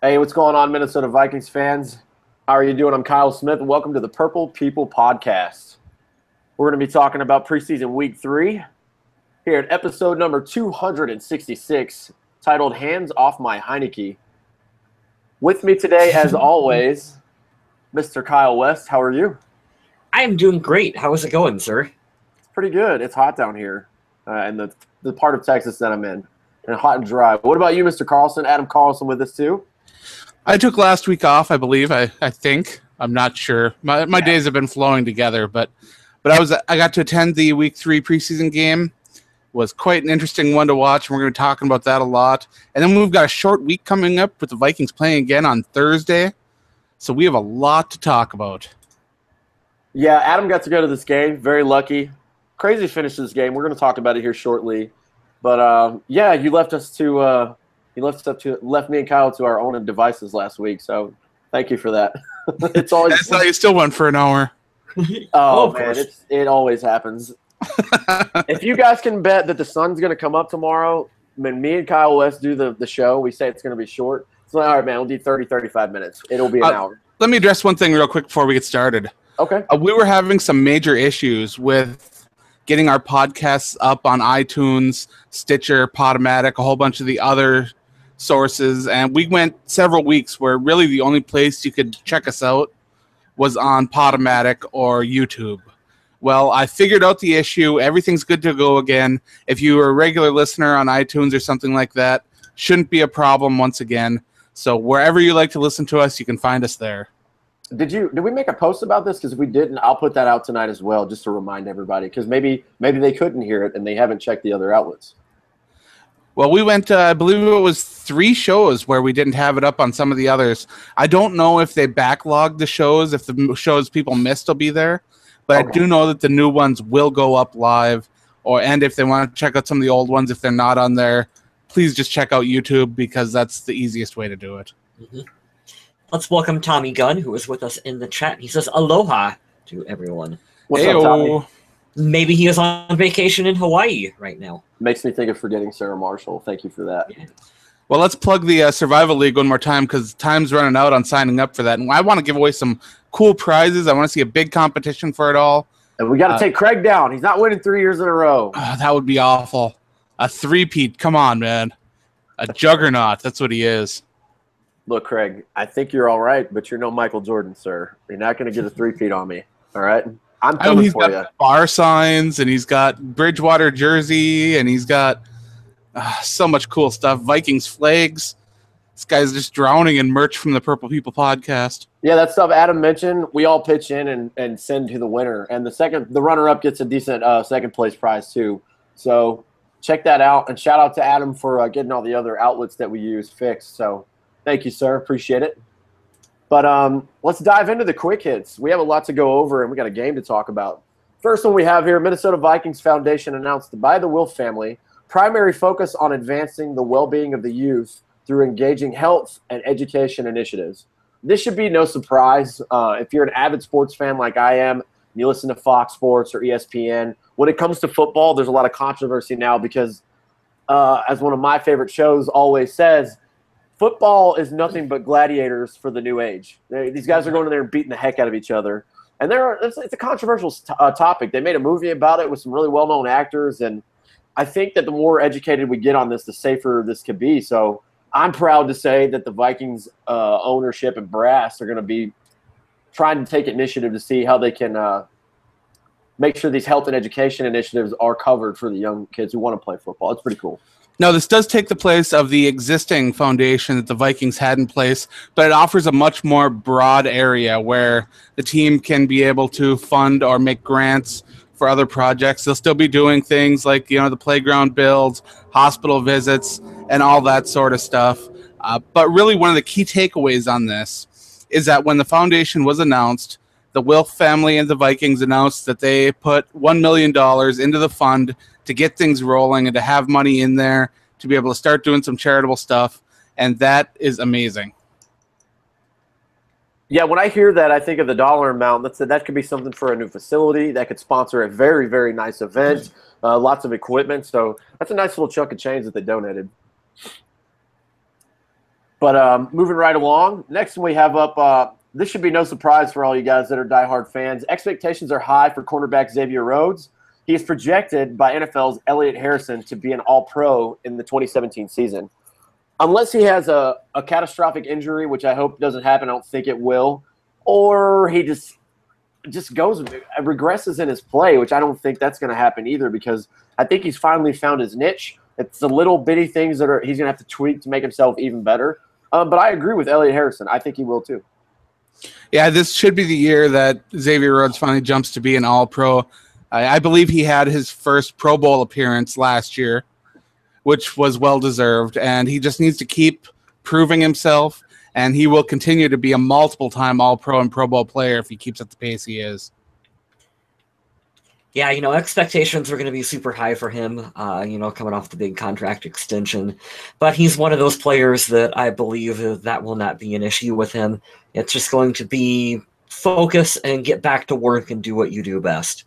Hey, what's going on, Minnesota Vikings fans? How are you doing? I'm Kyle Smith, and welcome to the Purple People Podcast. We're going to be talking about preseason week 3 here at episode number 266, titled Hands Off My Heinecke. With me today, as always, Mr. Kyle West. How are you? I am doing great. How is it going, sir? It's pretty good. It's hot down here in the part of Texas that I'm in, and hot and dry. What about you, Mr. Carlson? Adam Carlson with us too? I took last week off, I believe. I think. I'm not sure. My days have been flowing together, but I got to attend the week 3 preseason game. It was quite an interesting one to watch, and we're going to be talking about that a lot. And then we've got a short week coming up with the Vikings playing again on Thursday. So we have a lot to talk about. Yeah, Adam got to go to this game. Very lucky. Crazy finish to this game. We're going to talk about it here shortly. But yeah, you left us to left me and Kyle to our own devices last week. So thank you for that. It's always. That's how you still went for an hour. Oh man, it always happens. If you guys can bet that the sun's going to come up tomorrow, when me and Kyle West do the show, we say it's going to be short. It's like, all right, man, we'll do 30, 35 minutes. It'll be an hour. Let me address one thing real quick before we get started. Okay. We were having some major issues with getting our podcasts up on iTunes, Stitcher, PodOMatic, a whole bunch of the other sources, and we went several weeks where really the only place you could check us out was on PodOMatic or YouTube. Well, I figured out the issue. Everything's good to go again. If you are a regular listener on iTunes or something like that, shouldn't be a problem once again. So wherever you like to listen to us, you can find us there. Did we make a post about this? Because if we didn't, I'll put that out tonight as well, just to remind everybody. Because maybe they couldn't hear it and they haven't checked the other outlets. Well, we went, I believe it was 3 shows where we didn't have it up on some of the others. I don't know if they backlogged the shows, if the shows people missed will be there. But okay. I do know that the new ones will go up live. And if they want to check out some of the old ones, if they're not on there, please just check out YouTube because that's the easiest way to do it. Mm-hmm. Let's welcome Tommy Gunn, who is with us in the chat. He says aloha to everyone. What's up, Tommy? Maybe he is on vacation in Hawaii right now. Makes me think of forgetting Sarah Marshall. Thank you for that. Yeah. Well, let's plug the Survival League one more time because time's running out on signing up for that. And I want to give away some cool prizes. I want to see a big competition for it all. And we got to take Craig down. He's not winning 3 years in a row. That would be awful. A three-peat. Come on, man. A juggernaut. That's what he is. Look, Craig, I think you're all right, but you're no Michael Jordan, sir. You're not going to get a three-peat on me. All right? I'm coming for you. He's got bar signs, and he's got Bridgewater jersey, and he's got so much cool stuff. Vikings flags. This guy's just drowning in merch from the Purple People podcast. Yeah, that stuff Adam mentioned, we all pitch in and send to the winner. And the runner-up gets a decent second-place prize, too. So check that out. And shout out to Adam for getting all the other outlets that we use fixed. So thank you, sir. Appreciate it. But let's dive into the quick hits. We have a lot to go over, and we got a game to talk about. First one we have here, Minnesota Vikings Foundation announced by the Wilf family, primary focus on advancing the well-being of the youth through engaging health and education initiatives. This should be no surprise. If you're an avid sports fan like I am, and you listen to Fox Sports or ESPN, when it comes to football, there's a lot of controversy now because, as one of my favorite shows always says, football is nothing but gladiators for the new age. These guys are going in there and beating the heck out of each other. And it's a controversial topic. They made a movie about it with some really well-known actors, and I think that the more educated we get on this, the safer this could be. So I'm proud to say that the Vikings ownership and brass are going to be trying to take initiative to see how they can make sure these health and education initiatives are covered for the young kids who want to play football. It's pretty cool. Now, this does take the place of the existing foundation that the Vikings had in place, but it offers a much more broad area where the team can be able to fund or make grants for other projects. They'll still be doing things like, the playground builds, hospital visits, and all that sort of stuff. But really one of the key takeaways on this is that when the foundation was announced, the Wilf family and the Vikings announced that they put $1 million into the fund to get things rolling and to have money in there to be able to start doing some charitable stuff. And that is amazing. Yeah, when I hear that, I think of the dollar amount. That could be something for a new facility. That could sponsor a very, very nice event, lots of equipment. So that's a nice little chunk of change that they donated. But moving right along, next we have up this should be no surprise for all you guys that are diehard fans. Expectations are high for cornerback Xavier Rhodes. He is projected by NFL's Elliott Harrison to be an All-Pro in the 2017 season. Unless he has a catastrophic injury, which I hope doesn't happen, I don't think it will, or he just regresses in his play, which I don't think that's going to happen either, because I think he's finally found his niche. It's the little bitty things that he's going to have to tweak to make himself even better. But I agree with Elliott Harrison. I think he will too. Yeah, this should be the year that Xavier Rhodes finally jumps to be an All-Pro. I believe he had his first Pro Bowl appearance last year, which was well-deserved, and he just needs to keep proving himself, and he will continue to be a multiple-time All-Pro and Pro Bowl player if he keeps at the pace he is. Yeah, expectations are going to be super high for him, coming off the big contract extension. But he's one of those players that I believe that will not be an issue with him. It's just going to be focus and get back to work and do what you do best.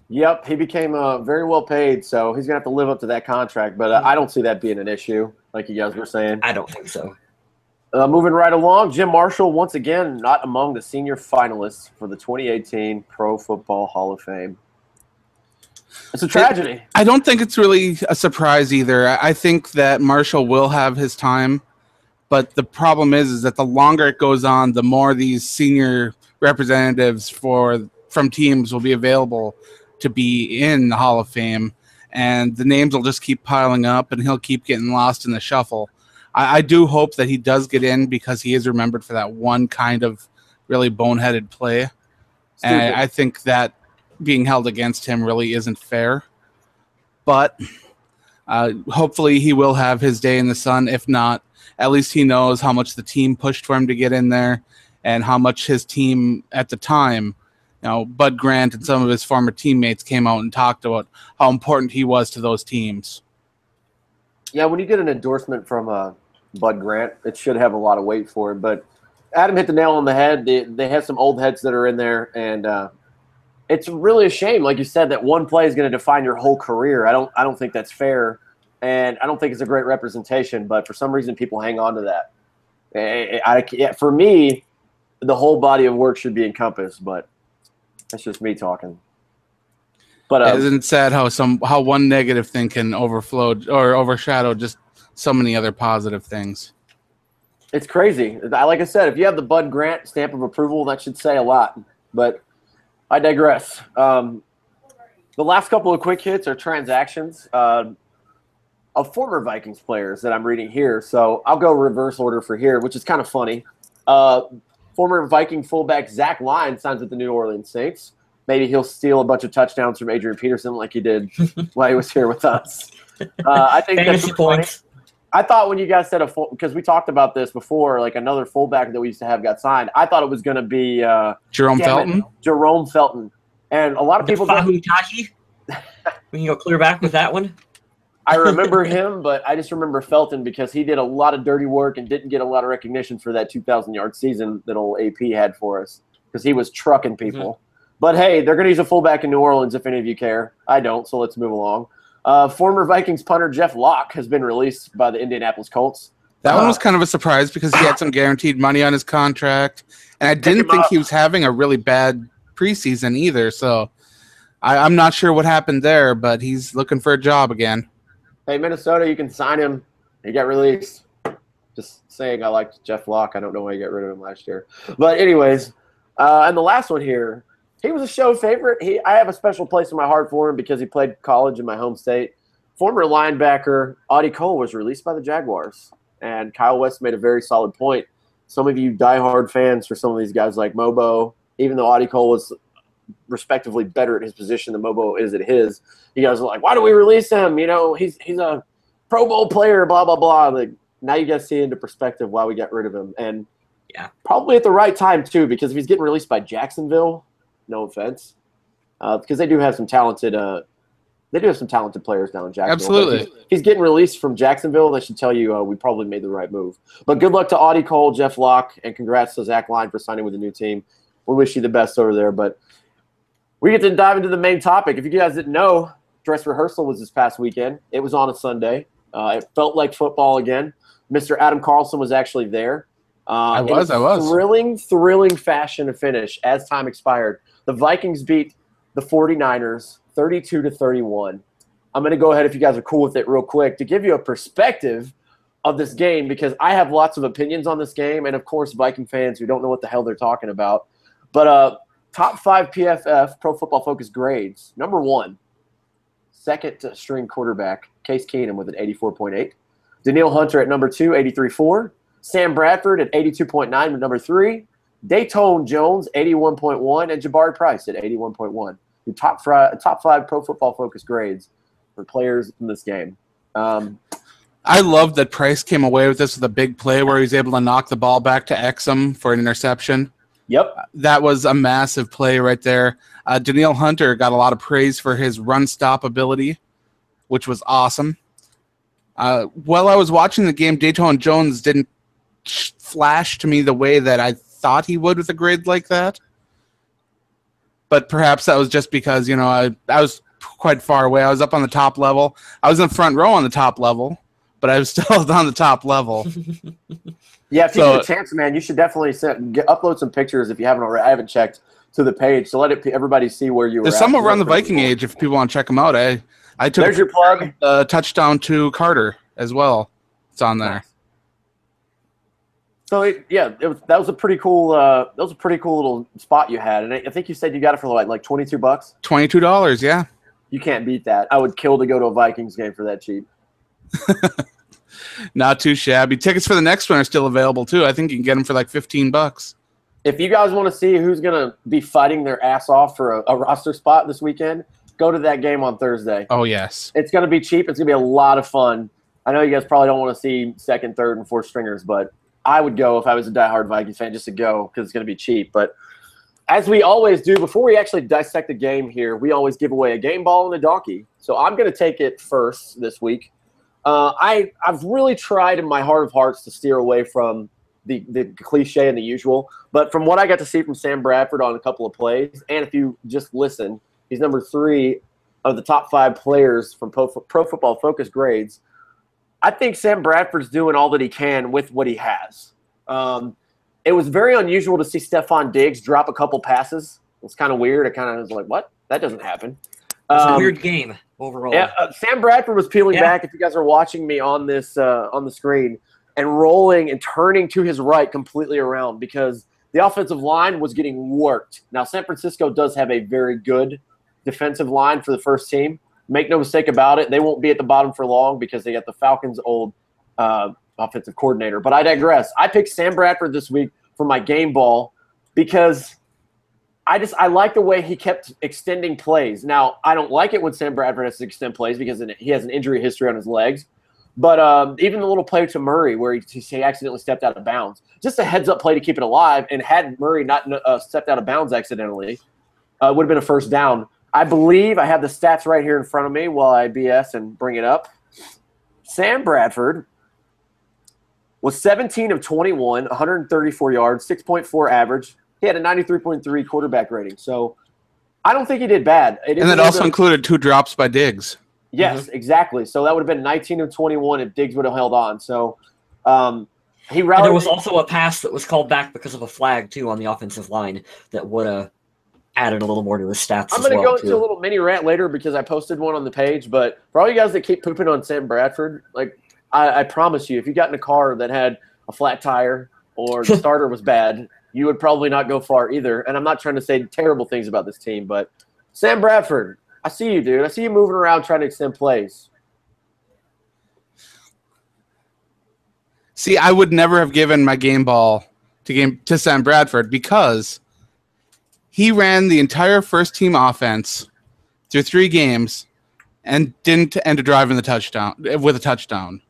Yep, he became very well paid, so he's going to have to live up to that contract. But I don't see that being an issue, like you guys were saying. I don't think so. Moving right along, Jim Marshall, once again, not among the senior finalists for the 2018 Pro Football Hall of Fame. It's a tragedy. I don't think it's really a surprise either. I think that Marshall will have his time, but the problem is that the longer it goes on, the more these senior representatives from teams will be available to be in the Hall of Fame, and the names will just keep piling up, and he'll keep getting lost in the shuffle. I do hope that he does get in because he is remembered for that one kind of really boneheaded play. And I think that being held against him really isn't fair. But hopefully he will have his day in the sun. If not, at least he knows how much the team pushed for him to get in there and how much his team at the time, Bud Grant and some of his former teammates came out and talked about how important he was to those teams. Yeah, when you get an endorsement from Bud Grant, it should have a lot of weight for it. But Adam hit the nail on the head. They have some old heads that are in there, and it's really a shame, like you said, that one play is going to define your whole career. I don't think that's fair, and I don't think it's a great representation. But for some reason, people hang on to that. For me, the whole body of work should be encompassed, but that's just me talking. But isn't it sad how one negative thing can overflow or overshadow just so many other positive things? It's crazy. Like I said, if you have the Bud Grant stamp of approval, that should say a lot. But I digress. The last couple of quick hits are transactions of former Vikings players that I'm reading here. So I'll go reverse order for here, which is kind of funny. Former Viking fullback Zach Line signs with the New Orleans Saints. Maybe he'll steal a bunch of touchdowns from Adrian Peterson like he did while he was here with us. I think that's points. I thought when you guys said because we talked about this before, like another fullback that we used to have got signed, I thought it was going to be Jerome Felton. Jerome Felton. And a lot of people we can go clear back with that one. I remember him, but I just remember Felton because he did a lot of dirty work and didn't get a lot of recognition for that 2,000-yard season that old AP had for us because he was trucking people. Mm-hmm. But, hey, they're going to use a fullback in New Orleans if any of you care. I don't, so let's move along. Former Vikings punter Jeff Locke has been released by the Indianapolis Colts. That one was kind of a surprise because he had some guaranteed money on his contract, and I didn't think he was having a really bad preseason either. So I'm not sure what happened there, but he's looking for a job again. Hey, Minnesota, you can sign him. He got released. Just saying I liked Jeff Locke. I don't know why you got rid of him last year. But anyways, and the last one here, he was a show favorite. I have a special place in my heart for him because he played college in my home state. Former linebacker Audie Cole was released by the Jaguars, and Kyle West made a very solid point. Some of you diehard fans for some of these guys like Mobo, even though Audie Cole was respectively better at his position than Mobo is at his, you guys are like, why do we release him? He's a Pro Bowl player, blah, blah, blah. Like, now you guys see into perspective why we got rid of him. And yeah, probably at the right time, too, because if he's getting released by Jacksonville – no offense, because they do have some talented players down in Jacksonville. Absolutely. If he's getting released from Jacksonville, that should tell you we probably made the right move. But good luck to Audie Cole, Jeff Locke, and congrats to Zach Line for signing with a new team. We wish you the best over there. But we get to dive into the main topic. If you guys didn't know, dress rehearsal was this past weekend. It was on a Sunday. It felt like football again. Mr. Adam Carlson was actually there. I was. Thrilling fashion to finish as time expired. The Vikings beat the 49ers 32-31. I'm going to go ahead, if you guys are cool with it, real quick, to give you a perspective of this game, because I have lots of opinions on this game, and, of course, Viking fans who don't know what the hell they're talking about. But top 5 PFF, Pro Football Focus grades. Number 1, second-string quarterback, Case Keenum with an 84.8. Danielle Hunter at number 2, 83.4. Sam Bradford at 82.9 with number 3. Dayton Jones, 81.1. And Jabari Price at 81.1. The top 5 Pro Football Focus grades for players in this game. I love that Price came away with this with a big play where he was able to knock the ball back to Exum for an interception. Yep. That was a massive play right there. Danielle Hunter got a lot of praise for his run-stop ability, which was awesome. While I was watching the game, Dayton Jones didn't flash to me the way that I thought he would with a grade like that. But perhaps that was just because, I was quite far away. I was up on the top level. I was in the front row on the top level, but I was still on the top level. Yeah, if you get a chance, man, you should definitely upload some pictures if you haven't already. I haven't checked to the page, so let everybody see where you were. There's some around the Viking age if people want to check them out. I took There's your plug. Touchdown to Carter as well. It's on there. So that was a pretty cool. That was a pretty cool little spot you had, and I think you said you got it for like $22. $22, yeah. You can't beat that. I would kill to go to a Vikings game for that cheap. Not too shabby. Tickets for the next one are still available too. I think you can get them for like $15. If you guys want to see who's going to be fighting their ass off for a roster spot this weekend, go to that game on Thursday. Oh, yes. It's going to be cheap. It's going to be a lot of fun. I know you guys probably don't want to see second, third, and fourth stringers, but I would go if I was a diehard Vikings fan just to go because it's going to be cheap. But as we always do, before we actually dissect the game here, we always give away a game ball and a donkey. So I'm going to take it first this week. I've really tried in my heart of hearts to steer away from the cliche and the usual. But from what I got to see from Sam Bradford on a couple of plays, and if you just listen, he's number 3 of the top 5 players from Pro Football Focus grades. I think Sam Bradford's doing all that he can with what he has. It was very unusual to see Stephon Diggs drop a couple passes. It's kind of weird. I kind of was like, what? That doesn't happen. It's a weird game overall. Yeah, Sam Bradford was peeling back, if you guys are watching me on this on the screen, and rolling and turning to his right completely around because the offensive line was getting worked. Now, San Francisco does have a very good defensive line for the first team. Make no mistake about it. They won't be at the bottom for long because they got the Falcons' old offensive coordinator. But I digress. I picked Sam Bradford this week for my game ball because I like the way he kept extending plays. Now, I don't like it when Sam Bradford has to extend plays because he has an injury history on his legs. But even the little play to Murray where he accidentally stepped out of bounds, just a heads-up play to keep it alive, and had Murray not stepped out of bounds accidentally, would have been a first down. I believe I have the stats right here in front of me while I BS and bring it up. Sam Bradford was 17 of 21, 134 yards, 6.4 average. He had a 93.3 quarterback rating. So I don't think he did bad. And that also included 2 drops by Diggs. Yes, exactly. So that would have been 19 of 21 if Diggs would have held on. So he rallied. And there was also a pass that was called back because of a flag, too, on the offensive line that would have added a little more to his stats. I'm going to go into a little mini rant later because I posted one on the page. But for all you guys that keep pooping on Sam Bradford, like I promise you, if you got in a car that had a flat tire or the starter was bad, you would probably not go far either. And I'm not trying to say terrible things about this team, but Sam Bradford, I see you, dude. I see you moving around trying to extend plays. See, I would never have given my game ball to Sam Bradford because he ran the entire first-team offense through 3 games and didn't end a drive with a touchdown.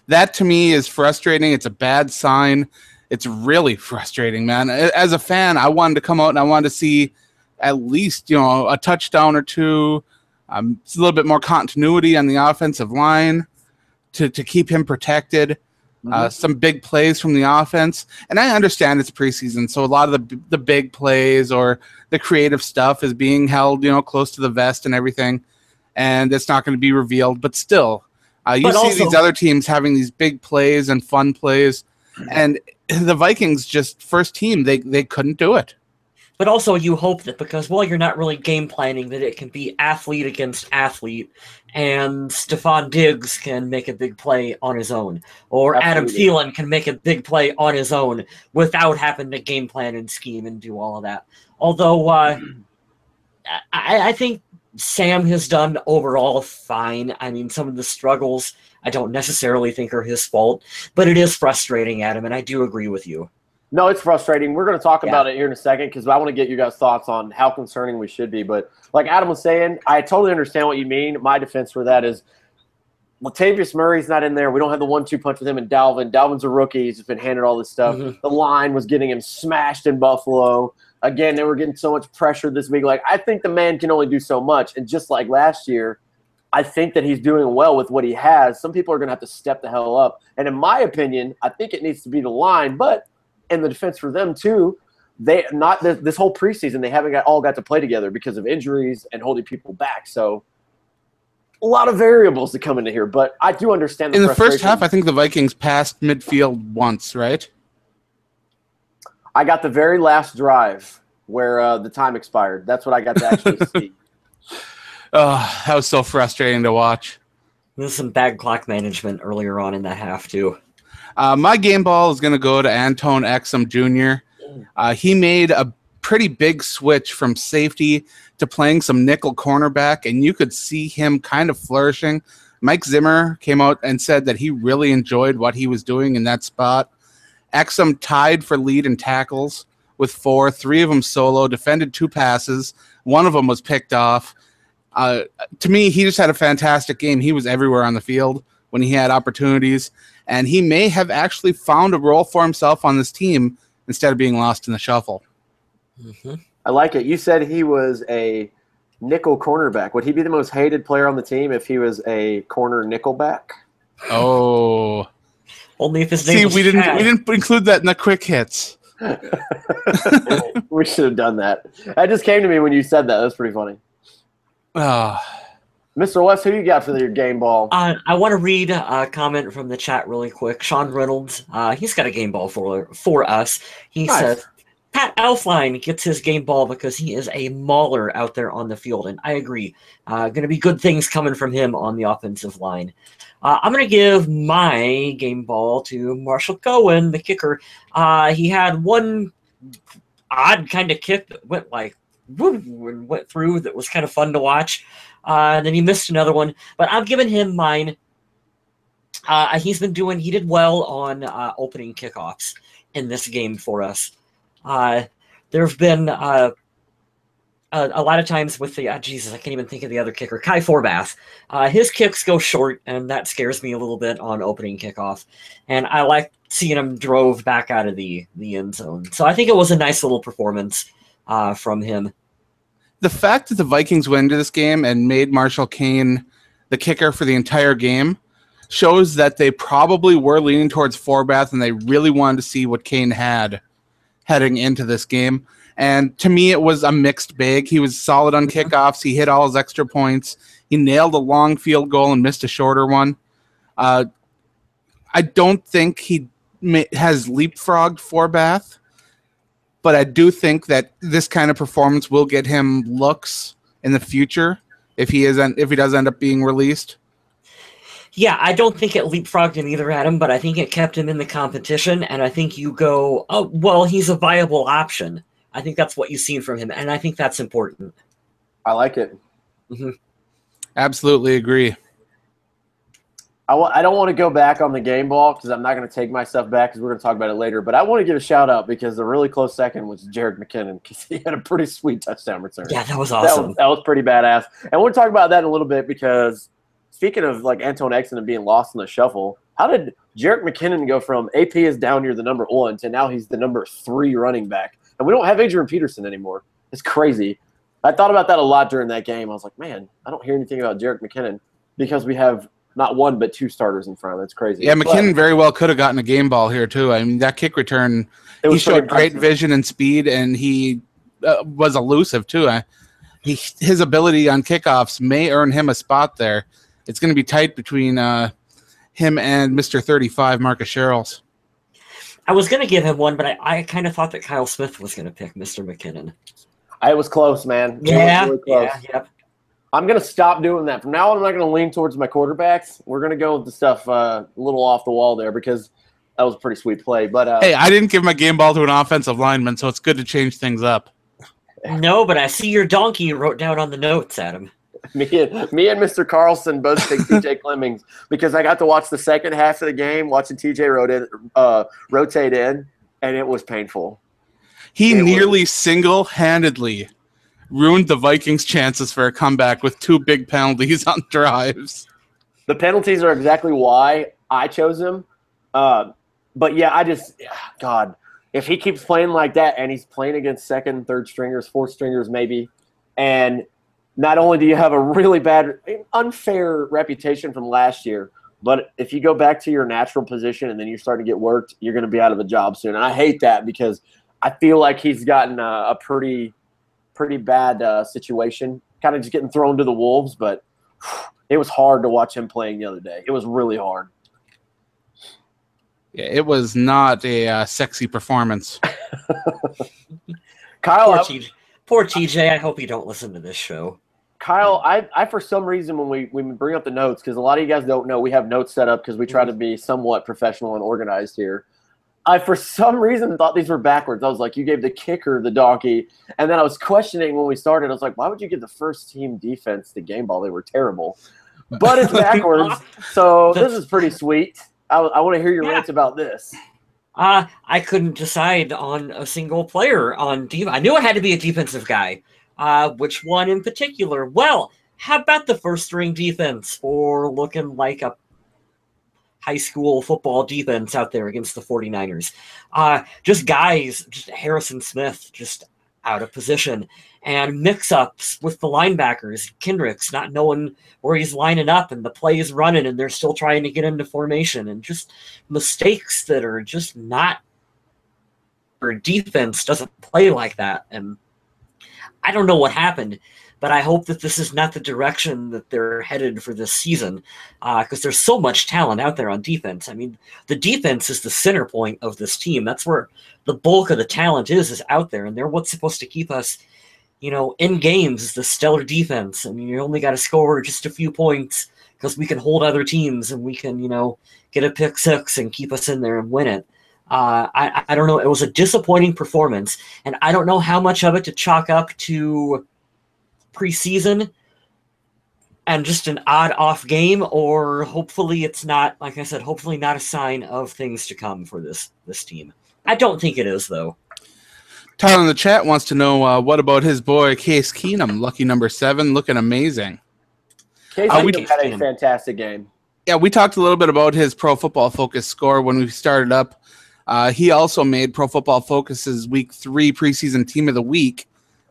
That, to me, is frustrating. It's a bad sign. It's really frustrating, man. As a fan, I wanted to come out and I wanted to see at least, a touchdown or 2, it's a little bit more continuity on the offensive line to keep him protected, some big plays from the offense. And I understand it's preseason, so a lot of the big plays or the creative stuff is being held, close to the vest and everything, and it's not going to be revealed. But still, You But see also, these other teams having these big plays and fun plays, and the Vikings just first team they couldn't do it. But also, you hope that because, well, you're not really game planning, that it can be athlete against athlete, and Stephon Diggs can make a big play on his own, or Absolutely. Adam Thielen can make a big play on his own without having to game plan and scheme and do all of that. Although, I think Sam has done overall fine. I mean, some of the struggles I don't necessarily think are his fault, but it is frustrating, Adam, and I do agree with you. No, it's frustrating. We're going to talk about it here in a second because I want to get you guys' thoughts on how concerning we should be. But like Adam was saying, I totally understand what you mean. My defense for that is Latavius Murray's not in there. We don't have the 1-2 punch with him and Dalvin. Dalvin's a rookie. He's just been handed all this stuff. Mm-hmm. The line was getting him smashed in Buffalo. Again, they were getting so much pressure this week. Like, I think the man can only do so much. And just like last year, I think that he's doing well with what he has. Some people are going to have to step the hell up. And in my opinion, I think it needs to be the line. But in the defense for them too, they not this whole preseason they haven't all got to play together because of injuries and holding people back. So a lot of variables to come into here, but I do understand. In the first half, I think the Vikings passed midfield once, right? I got the very last drive where the time expired. That's what I got to actually see. Oh, that was so frustrating to watch. There's some bad clock management earlier on in the half too. My game ball is going to go to Antone Exum Jr. He made a pretty big switch from safety to playing some nickel cornerback, and you could see him kind of flourishing. Mike Zimmer came out and said that he really enjoyed what he was doing in that spot. Exum tied for lead in tackles with 4, 3 of them solo, defended 2 passes. One of them was picked off. To me, he just had a fantastic game. He was everywhere on the field when he had opportunities, and he may have actually found a role for himself on this team instead of being lost in the shuffle. Mm-hmm. I like it. You said he was a nickel cornerback. Would he be the most hated player on the team if he was a corner nickelback? Oh. Only if his name was we Chad. didn't include that in the quick hits. We should have done that. That just came to me when you said that. That's pretty funny. Mr. West, who you got for your game ball? I want to read a comment from the chat really quick. Sean Reynolds, he's got a game ball for us. He says, Pat Elfline gets his game ball because he is a mauler out there on the field, and I agree. Going to be good things coming from him on the offensive line. I'm going to give my game ball to Marshall Cohen, the kicker. He had one odd kind of kick that went like woo, and went through that was kind of fun to watch. And then he missed another one, but I'm giving him mine. He did well on opening kickoffs in this game for us. There have been a lot of times with the, Jesus, I can't even think of the other kicker, Kai Forbath. His kicks go short, and that scares me a little bit on opening kickoff. And I like seeing him drove back out of the end zone. So I think it was a nice little performance from him. The fact that the Vikings went into this game and made Marshall Kane the kicker for the entire game shows that they probably were leaning towards Forbath, and they really wanted to see what Kane had heading into this game. And to me, it was a mixed bag. He was solid on kickoffs. He hit all his extra points. He nailed a long field goal and missed a shorter one. I don't think he has leapfrogged Forbath, but I do think that this kind of performance will get him looks in the future if he does end up being released. Yeah, I don't think it leapfrogged him either, Adam, but I think it kept him in the competition, and I think you go, oh, well, he's a viable option. I think that's what you've seen from him, and I think that's important. I like it. Mm-hmm. Absolutely agree. I don't want to go back on the game ball because I'm not going to take myself back because we're going to talk about it later. But I want to give a shout out because the really close second was Jerick McKinnon because he had a pretty sweet touchdown return. Yeah, that was awesome. That was pretty badass. And we'll talk about that in a little bit because speaking of like Antone Exum and being lost in the shuffle, how did Jerick McKinnon go from AP is down near the number 1 to now he's the number 3 running back? And we don't have Adrian Peterson anymore. It's crazy. I thought about that a lot during that game. I was like, man, I don't hear anything about Jerick McKinnon because we have not 1 but 2 starters in front. That's crazy. Yeah, McKinnon very well could have gotten a game ball here too. I mean, that kick return, he showed great vision and speed, and he was elusive too. His ability on kickoffs may earn him a spot there. it's going to be tight between him and Mr. 35, Marcus Sherrills. I was going to give him one, but I kind of thought that Kyle Smith was going to pick Mr. McKinnon. I was close, man. Yeah, really close. yeah. I'm going to stop doing that. From now on, I'm not going to lean towards my quarterbacks. We're going to go with the stuff a little off the wall there because that was a pretty sweet play. But hey, I didn't give my game ball to an offensive lineman, so it's good to change things up. No, but I see your donkey you wrote down on the notes, Adam. Me and Mr. Carlson both picked TJ Clemmings because I got to watch the second half of the game, watching TJ rotate in, and it was painful. He nearly single-handedly ruined the Vikings' chances for a comeback with 2 big penalties on drives. The penalties are exactly why I chose him. But, yeah, God, if he keeps playing like that and he's playing against second, third stringers, fourth stringers maybe, and not only do you have a really bad, unfair reputation from last year, but if you go back to your natural position and then you're starting to get worked, you're going to be out of a job soon. And I hate that because I feel like he's gotten a pretty bad situation, kind of just getting thrown to the wolves. But it was hard to watch him playing the other day. It was really hard. Yeah, it was not a sexy performance. Kyle, Poor TJ. I hope you don't listen to this show. Kyle, I for some reason when we bring up the notes, because a lot of you guys don't know, we have notes set up because we try to be somewhat professional and organized here. I for some reason thought these were backwards. I was like, you gave the kicker the donkey, and then I was questioning when we started. I was like, why would you give the first team defense the game ball? They were terrible, but it's backwards. So this is pretty sweet. I want to hear your rants about this. I couldn't decide on a single player on defense. I knew it had to be a defensive guy. Which one in particular? Well, how about the first string defense for looking like a high school football defense out there against the 49ers? Just guys, just Harrison Smith, just out of position. And mix-ups with the linebackers. Kendricks not knowing where he's lining up and the play is running and they're still trying to get into formation. And just mistakes that are just not – or defense doesn't play like that. And I don't know what happened, but I hope that this is not the direction that they're headed for this season because there's so much talent out there on defense. I mean, the defense is the center point of this team. That's where the bulk of the talent is out there, and they're what's supposed to keep us, in games is the stellar defense. I mean, you only got to score just a few points because we can hold other teams and we can, get a pick six and keep us in there and win it. I don't know. It was a disappointing performance, and I don't know how much of it to chalk up to preseason and just an odd off game, or hopefully it's not, like I said, hopefully not a sign of things to come for this team. I don't think it is, though. Tyler in the chat wants to know what about his boy Case Keenum, lucky number 7, looking amazing. Case Keenum had a fantastic game. Yeah, we talked a little bit about his Pro Football Focus score when we started up. He also made Pro Football Focus's Week 3 preseason Team of the Week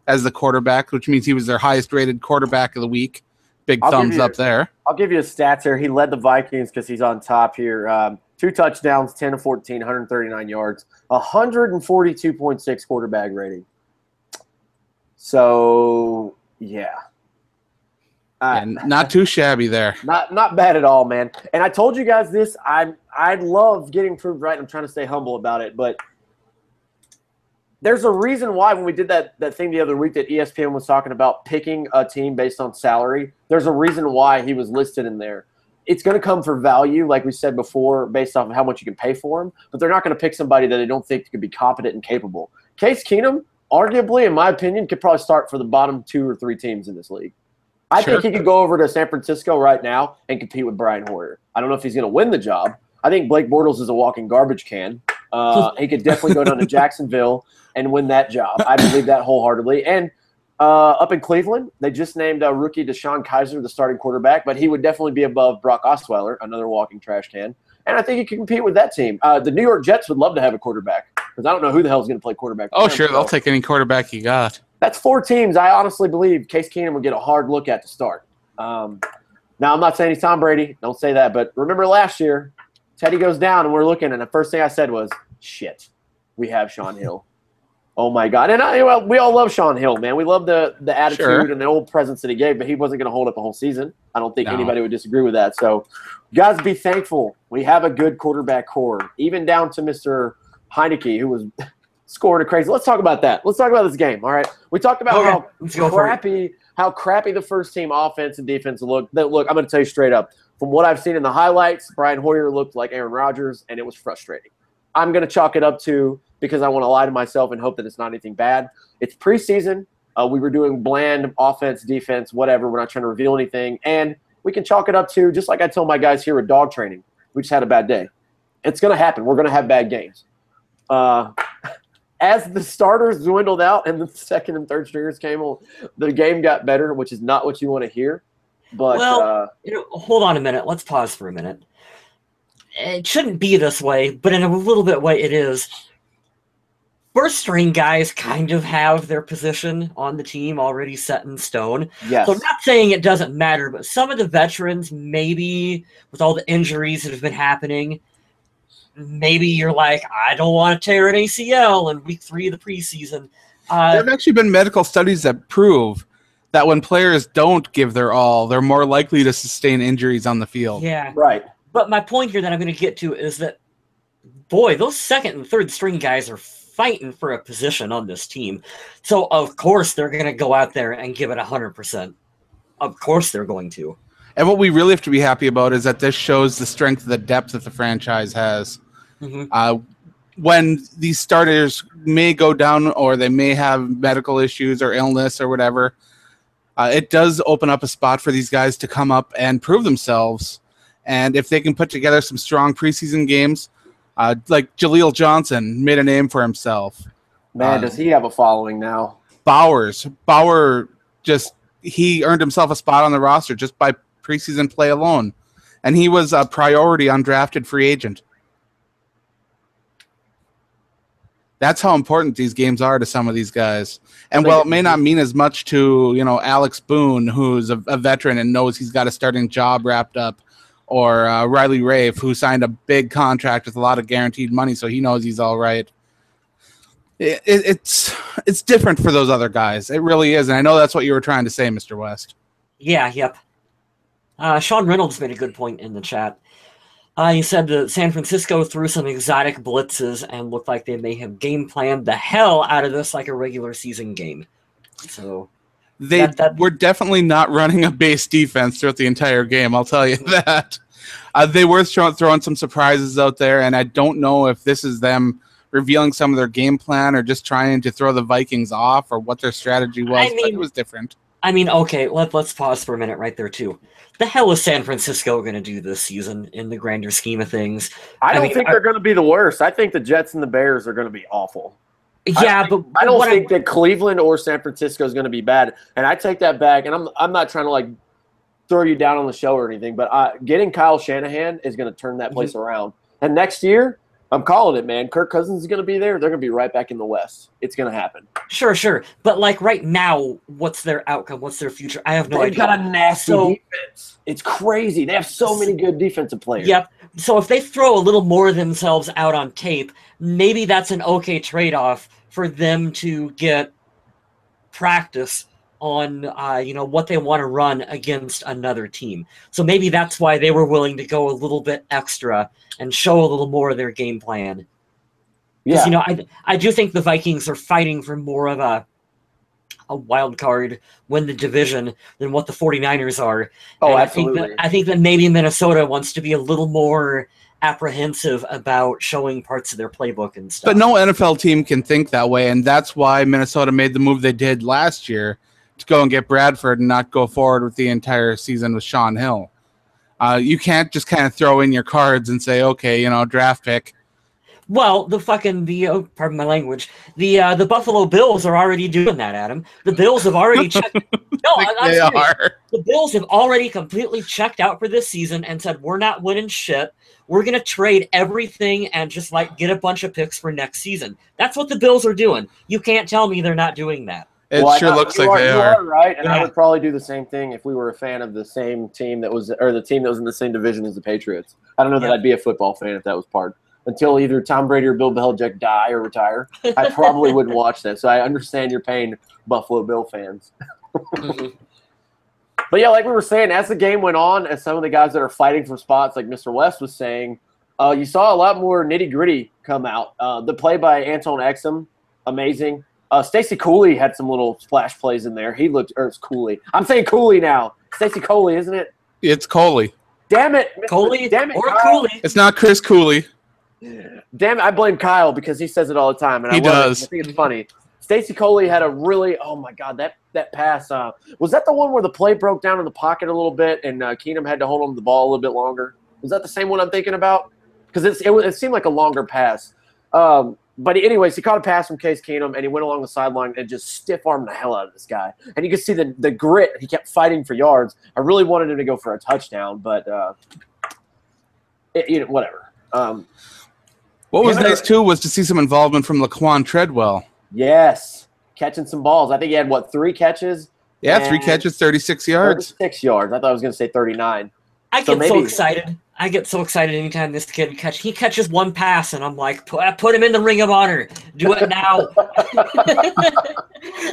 as the quarterback, which means he was their highest-rated quarterback of the week. Big thumbs up there. I'll give you his stats here. He led the Vikings because he's on top here. 2 touchdowns, 10 of 14, 139 yards, 142.6 quarterback rating. So, yeah. Not too shabby there. Not bad at all, man. And I told you guys this. I love getting proved right. I'm trying to stay humble about it, but there's a reason why when we did that thing the other week that ESPN was talking about picking a team based on salary, there's a reason why he was listed in there. It's going to come for value, like we said before, based off of how much you can pay for him, but they're not going to pick somebody that they don't think could be competent and capable. Case Keenum, arguably, in my opinion, could probably start for the bottom 2 or 3 teams in this league. I think he could go over to San Francisco right now and compete with Brian Hoyer. I don't know if he's going to win the job. I think Blake Bortles is a walking garbage can. He could definitely go down to Jacksonville and win that job. I believe that wholeheartedly. And up in Cleveland, they just named rookie Deshaun Kaiser the starting quarterback, but he would definitely be above Brock Osweiler, another walking trash can. And I think he can compete with that team. The New York Jets would love to have a quarterback because I don't know who the hell is going to play quarterback. Oh, sure. They'll take any quarterback you got. That's 4 teams I honestly believe Case Keenum would get a hard look at to start. Now, I'm not saying he's Tom Brady. Don't say that. But remember last year, Teddy goes down, and we're looking, and the first thing I said was, shit, we have Sean Hill. Oh my God! And we all love Sean Hill, man. We love the attitude and the old presence that he gave, but he wasn't going to hold up the whole season. I don't think anybody would disagree with that. So, guys, be thankful we have a good quarterback core, even down to Mr. Heinecke, who was scoring a crazy. Let's talk about that. Let's talk about this game. All right, we talked about how crappy the first team offense and defense looked. Look, I'm going to tell you straight up. From what I've seen in the highlights, Brian Hoyer looked like Aaron Rodgers, and it was frustrating. I'm going to chalk it up to because I want to lie to myself and hope that it's not anything bad. It's preseason. We were doing bland offense, defense, whatever. We're not trying to reveal anything. And we can chalk it up to, just like I tell my guys here with dog training, we just had a bad day. It's going to happen. We're going to have bad games. As the starters dwindled out and the second and third stringers came on, the game got better, which is not what you want to hear. But hold on a minute. Let's pause for a minute. It shouldn't be this way, but in a little bit way it is. First-string guys kind of have their position on the team already set in stone. Yes. So I'm not saying it doesn't matter, but some of the veterans, maybe with all the injuries that have been happening, maybe you're like, I don't want to tear an ACL in week 3 of the preseason. There have actually been medical studies that prove that when players don't give their all, they're more likely to sustain injuries on the field. Yeah. Right. But my point here that I'm going to get to is that, boy, those second and third string guys are fighting for a position on this team. So, of course, they're going to go out there and give it 100%. Of course they're going to. And what we really have to be happy about is that this shows the strength of the depth that the franchise has. Mm-hmm. When these starters may go down or they may have medical issues or illness or whatever, it does open up a spot for these guys to come up and prove themselves. And if they can put together some strong preseason games, like Jaleel Johnson made a name for himself. Man, does he have a following now? Bauer he earned himself a spot on the roster just by preseason play alone. And he was a priority undrafted free agent. That's how important these games are to some of these guys. And while it may not mean as much to, Alex Boone, who's a veteran and knows he's got a starting job wrapped up, or Riley Rafe, who signed a big contract with a lot of guaranteed money, so he knows he's all right. It's different for those other guys. It really is, and I know that's what you were trying to say, Mr. West. Yeah, yep. Sean Reynolds made a good point in the chat. He said that San Francisco threw some exotic blitzes and looked like they may have game planned the hell out of this like a regular season game. So they were definitely not running a base defense throughout the entire game, I'll tell you that. They were throwing some surprises out there, and I don't know if this is them revealing some of their game plan or just trying to throw the Vikings off or what their strategy was, but it was different. I mean, okay, let's pause for a minute right there, too. The hell is San Francisco going to do this season in the grander scheme of things? I don't think they're going to be the worst. I think the Jets and the Bears are going to be awful. Yeah, I don't think that Cleveland or San Francisco is going to be bad. And I take that back, and I'm not trying to, throw you down on the show or anything, but getting Kyle Shanahan is going to turn that place around. And next year, I'm calling it, man. Kirk Cousins is going to be there. They're going to be right back in the West. It's going to happen. Sure. But, right now, what's their outcome? What's their future? I have no idea. They've got a nasty defense. It's crazy. They have so many good defensive players. Yep. So if they throw a little more of themselves out on tape, maybe that's an okay trade-off for them to get practice on what they want to run against another team. So maybe that's why they were willing to go a little bit extra and show a little more of their game plan. Yeah. I do think the Vikings are fighting for more of a wild card, win the division than what the 49ers are. Oh, and absolutely. I think that maybe Minnesota wants to be a little more apprehensive about showing parts of their playbook and stuff. But no NFL team can think that way, and that's why Minnesota made the move they did last year to go and get Bradford and not go forward with the entire season with Sean Hill. You can't just kind of throw in your cards and say, okay, draft pick. Well, pardon my language, the Buffalo Bills are already doing that, Adam. The Bills have already checked. No, they are. The Bills have already completely checked out for this season and said, we're not winning shit. We're going to trade everything and just get a bunch of picks for next season. That's what the Bills are doing. You can't tell me they're not doing that. It sure looks like they are. You are right, and I would probably do the same thing if we were a fan of the same team the team that was in the same division as the Patriots. I don't know that I'd be a football fan if that was part until either Tom Brady or Bill Belichick die or retire, I probably wouldn't watch that. So I understand your pain, Buffalo Bill fans. But yeah, like we were saying, as the game went on, as some of the guys that are fighting for spots, like Mr. West was saying, you saw a lot more nitty-gritty come out. The play by Anton Exum, amazing. Stacey Cooley had some little splash plays in there. He looked – or it's Cooley. I'm saying Cooley now. Stacey Cooley, isn't it? It's Coley. Damn it. Coley Damn it, or Kyle. Cooley. It's not Chris Cooley. Damn it, I blame Kyle because he says it all the time. And He does. I think it's funny. Stacey Cooley had a really – oh, my God, that pass. Was that the one where the play broke down in the pocket a little bit and Keenum had to hold on to the ball a little bit longer? Was that the same one I'm thinking about? Because it seemed like a longer pass. But anyways, he caught a pass from Case Keenum, and he went along the sideline and just stiff-armed the hell out of this guy. And you could see the grit. He kept fighting for yards. I really wanted him to go for a touchdown, but whatever. What was nice, too, was to see some involvement from Laquan Treadwell. Yes, catching some balls. I think he had, 3 catches? Yeah, 3 catches, 36 yards. 36 yards. I thought I was going to say 39. I get so excited. I get so excited anytime this kid he catches one pass, and I'm like, put him in the Ring of Honor. Do it now.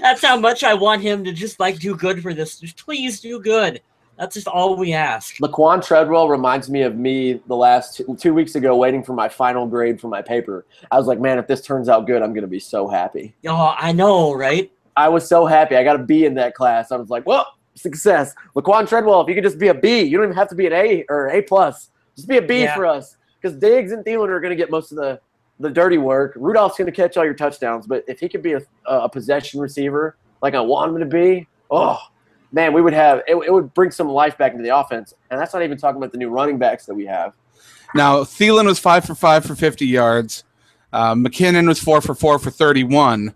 That's how much I want him to just do good for this. Just please do good. That's just all we ask. Laquan Treadwell reminds me of me the last 2 weeks ago waiting for my final grade for my paper. I was like, man, if this turns out good, I'm going to be so happy. Oh, I know, right? I was so happy. I got a B in that class. I was like, well, success. Laquan Treadwell, if you could just be a B, you don't even have to be an A or A+. Just be a B for us, because Diggs and Thielen are going to get most of the dirty work. Rudolph's going to catch all your touchdowns, but if he could be a possession receiver like I want him to be, oh, man, we would have it would bring some life back into the offense, and that's not even talking about the new running backs that we have. Now, Thielen was 5 for 5 for 50 yards. McKinnon was 4 for 4 for 31,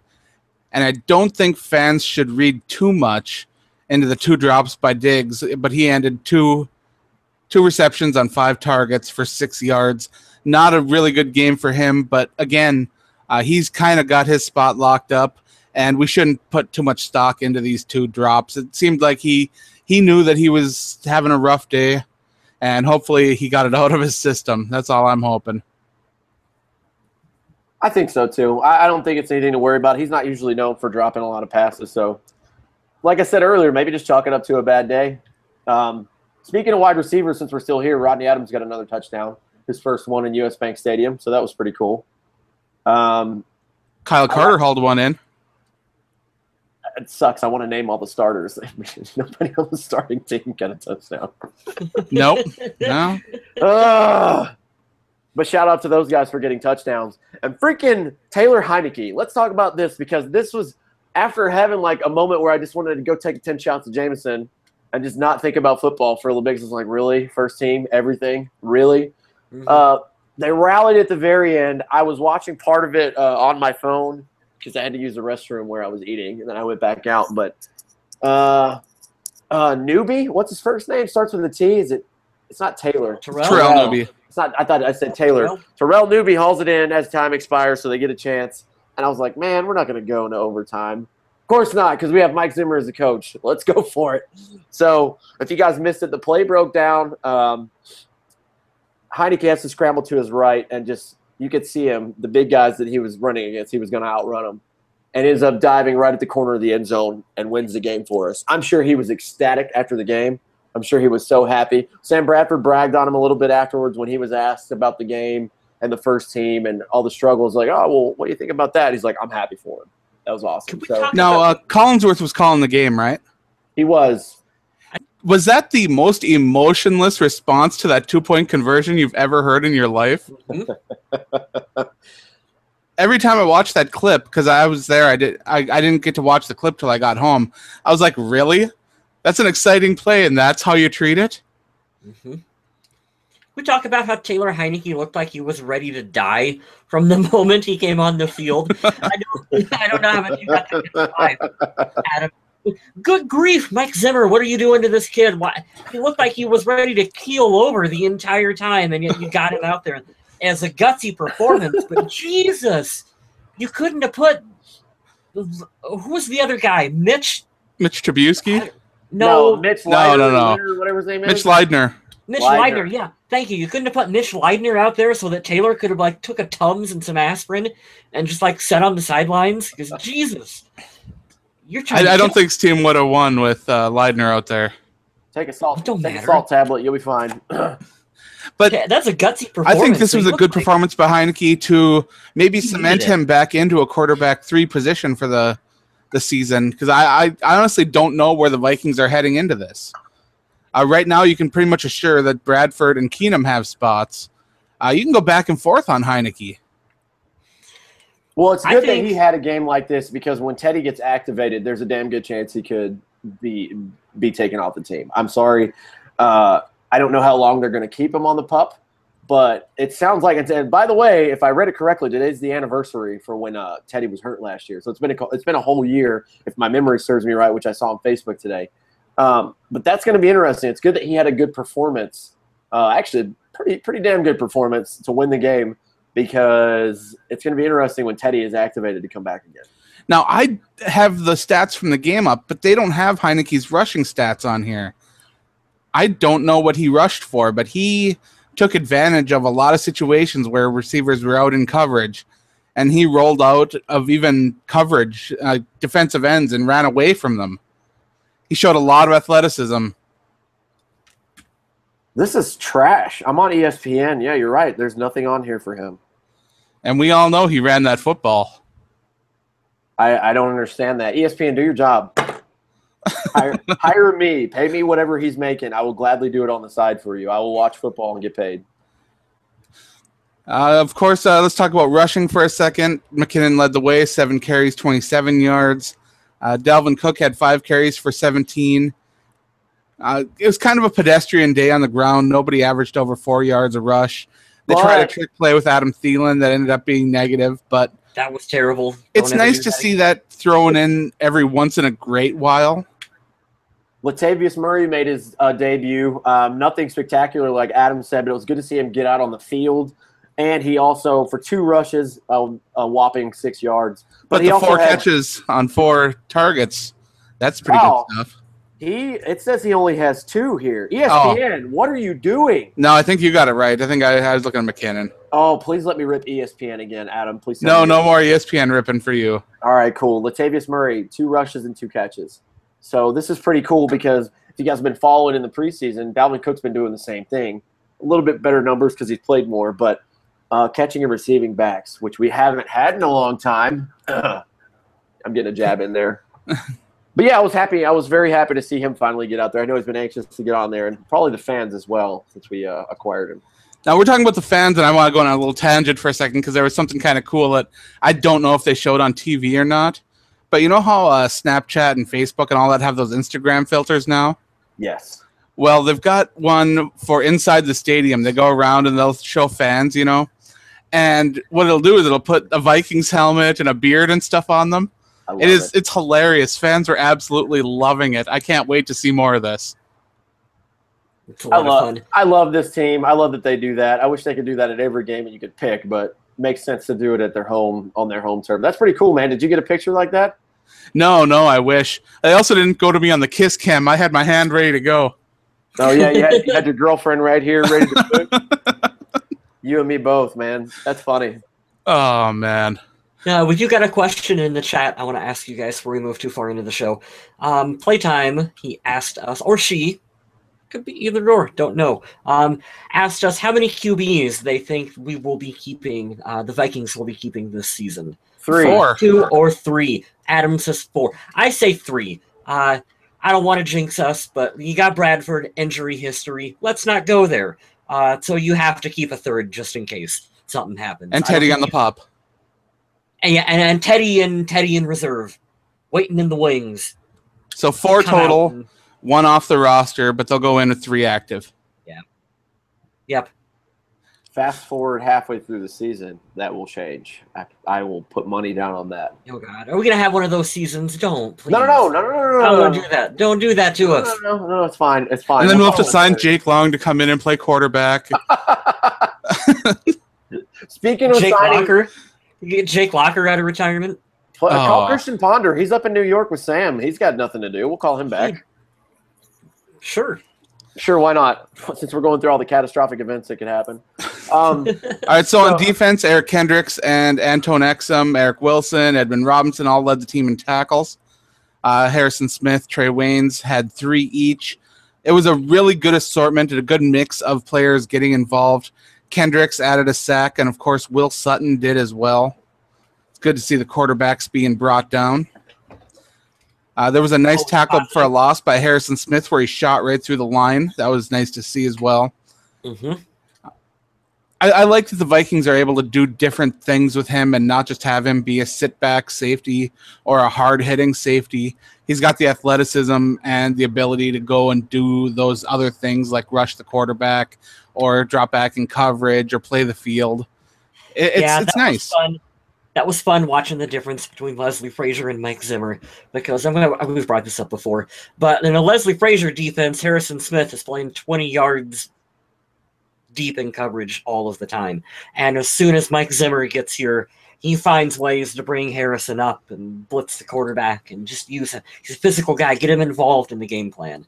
and I don't think fans should read too much into the 2 drops by Diggs, but he ended two receptions on 5 targets for 6 yards. Not a really good game for him, but again, he's kind of got his spot locked up, and we shouldn't put too much stock into these 2 drops. It seemed like he knew that he was having a rough day, and hopefully he got it out of his system. That's all I'm hoping. I think so, too. I don't think it's anything to worry about. He's not usually known for dropping a lot of passes, so like I said earlier, maybe just chalk it up to a bad day. Speaking of wide receivers, since we're still here, Rodney Adams got another touchdown, his first one in US Bank Stadium, so that was pretty cool. Kyle Carter hauled one in. It sucks. I want to name all the starters. Nobody on the starting team got a touchdown. Nope. No. But shout out to those guys for getting touchdowns. And freaking Taylor Heinecke. Let's talk about this, because this was after having a moment where I just wanted to go take 10 shots of Jameson and just not think about football for a little bit. It's like, really? First team? Everything? Really? Mm-hmm. They rallied at the very end. I was watching part of it on my phone because I had to use the restroom where I was eating, and then I went back out. But Newby, what's his first name? Starts with a T. It's not Taylor. Terrell Newby. It's not. I thought I said Taylor. Terrell Newby hauls it in as time expires, so they get a chance. And I was like, man, we're not going to go into overtime. Of course not, because we have Mike Zimmer as the coach. Let's go for it. So if you guys missed it, the play broke down. Heinecke has to scramble to his right, and just you could see him, the big guys that he was running against, he was going to outrun them, and ends up diving right at the corner of the end zone and wins the game for us. I'm sure he was ecstatic after the game. I'm sure he was so happy. Sam Bradford bragged on him a little bit afterwards when he was asked about the game and the first team and all the struggles. Like, oh, well, what do you think about that? He's like, I'm happy for him. That was awesome. Now, Collinsworth was calling the game, right? He was. Was that the most emotionless response to that 2-point conversion you've ever heard in your life? Every time I watched that clip, because I was there, I didn't get to watch the clip till I got home. I was like, really? That's an exciting play, and that's how you treat it? Mm-hmm. We talk about how Taylor Heinecke looked like he was ready to die from the moment he came on the field. I don't know how much you got to Adam. Good grief, Mike Zimmer, what are you doing to this kid? Why? He looked like he was ready to keel over the entire time, and yet you got him out there as a gutsy performance. But Jesus, you couldn't have put – who was the other guy? Mitch Trubisky? No, Mitch Leidner, no. whatever his name is. Mitch Leidner. Mitch Leidner, yeah. Thank you. You couldn't have put Mitch Leidner out there so that Taylor could have, like, took a Tums and some aspirin and just, like, sat on the sidelines? Because, Jesus. You're trying I don't think his team would have won with Leidner out there. Take a salt tablet. You'll be fine. But yeah, that's a gutsy performance. I think this was a good performance by Heinecke to maybe cement him back into a quarterback 3 position for the season, because I honestly don't know where the Vikings are heading into this. Right now, you can pretty much assure that Bradford and Keenum have spots. You can go back and forth on Heinecke. Well, it's good that he had a game like this, because when Teddy gets activated, there's a damn good chance he could be taken off the team. I'm sorry. I don't know how long they're going to keep him on the PUP, but it sounds like it's – and by the way, if I read it correctly, today's the anniversary for when Teddy was hurt last year. So it's been a whole year, if my memory serves me right, which I saw on Facebook today. But that's going to be interesting. It's good that he had a good performance, actually pretty damn good performance to win the game, because it's going to be interesting when Teddy is activated to come back again. Now, I have the stats from the game up, but they don't have Heinecke's rushing stats on here. I don't know what he rushed for, but he took advantage of a lot of situations where receivers were out in coverage, and he rolled out of even coverage, defensive ends, and ran away from them. He showed a lot of athleticism. This is trash. I'm on ESPN. Yeah, you're right. There's nothing on here for him. And we all know he ran that football. I don't understand that. ESPN, do your job. Hire me. Pay me whatever he's making. I will gladly do it on the side for you. I will watch football and get paid. Of course, let's talk about rushing for a second. McKinnon led the way, 7 carries, 27 yards. Dalvin Cook had 5 carries for 17. It was kind of a pedestrian day on the ground. Nobody averaged over 4 yards a rush. They tried a trick play with Adam Thielen that ended up being negative, but that was terrible. It's nice to see that thrown in every once in a great while. Latavius Murray made his debut. Nothing spectacular, like Adam said, but it was good to see him get out on the field. And he also, for 2 rushes, a whopping 6 yards. But he also 4 catches on 4 targets. That's pretty good stuff. It says he only has 2 here. ESPN, what are you doing? No, I think you got it right. I think I was looking at McKinnon. Oh, please let me rip ESPN again, Adam. Please. No more ESPN ripping for you. All right, cool. Latavius Murray, 2 rushes and 2 catches. So this is pretty cool, because if you guys have been following in the preseason, Dalvin Cook's been doing the same thing. A little bit better numbers because he's played more, but catching and receiving backs, which we haven't had in a long time. I'm getting a jab in there. But, yeah, I was happy. I was very happy to see him finally get out there. I know he's been anxious to get on there, and probably the fans as well, since we acquired him. Now, we're talking about the fans, and I want to go on a little tangent for a second, because there was something kind of cool that I don't know if they showed on TV or not. But you know how Snapchat and Facebook and all that have those Instagram filters now? Yes. Well, they've got one for inside the stadium. They go around and they'll show fans, you know. And what it'll do is it'll put a Vikings helmet and a beard and stuff on them. It's hilarious. Fans are absolutely loving it. I can't wait to see more of this. It's a lot of fun. I love this team. I love that they do that. I wish they could do that at every game and you could pick, but it makes sense to do it at their home, on their home turf. That's pretty cool, man. Did you get a picture like that? No, I wish. They also didn't go to me on the kiss cam. I had my hand ready to go. Oh, yeah, you had your girlfriend right here ready to cook. You and me both, man. That's funny. Oh, man. We do got a question in the chat I want to ask you guys before we move too far into the show. Playtime, he asked us, or she, could be either or, don't know, asked us how many QBs they think we will be keeping, the Vikings will be keeping this season. 3. 4. 2 or 3. Adam says 4. I say 3. I don't want to jinx us, but you got Bradford, injury history. Let's not go there. So you have to keep a 3rd just in case something happens. And Teddy on the pop. And Teddy in reserve, waiting in the wings. So 4 total, 1 off the roster, but they'll go in with 3 active. Yeah. Yep. Fast forward halfway through the season, that will change. I will put money down on that. Oh, God. Are we going to have one of those seasons? Don't, please. No. Don't do that. Don't do that to us. No, it's fine. It's fine. And then we'll have to sign Jake Long to come in and play quarterback. Speaking of Jake signing... Locker? You get Jake Locker out of retirement? Call Christian Ponder. He's up in New York with Sam. He's got nothing to do. We'll call him back. Sure. Sure, why not? Since we're going through all the catastrophic events that could happen. All right, so on defense, Eric Kendricks and Antone Exum, Eric Wilson, Edmund Robinson all led the team in tackles. Harrison Smith, Trey Waynes had 3 each. It was a really good assortment and a good mix of players getting involved. Kendricks added a sack, and of course, Will Sutton did as well. It's good to see the quarterbacks being brought down. There was a nice tackle for a loss by Harrison Smith where he shot right through the line. That was nice to see as well. Mm-hmm. I like that the Vikings are able to do different things with him and not just have him be a sit-back safety or a hard-hitting safety. He's got the athleticism and the ability to go and do those other things like rush the quarterback or drop back in coverage or play the field. It's nice. That was fun watching the difference between Leslie Frazier and Mike Zimmer, because we've brought this up before. But in a Leslie Frazier defense, Harrison Smith is playing 20 yards deep in coverage all of the time. And as soon as Mike Zimmer gets here, he finds ways to bring Harrison up and blitz the quarterback and just he's a physical guy, get him involved in the game plan.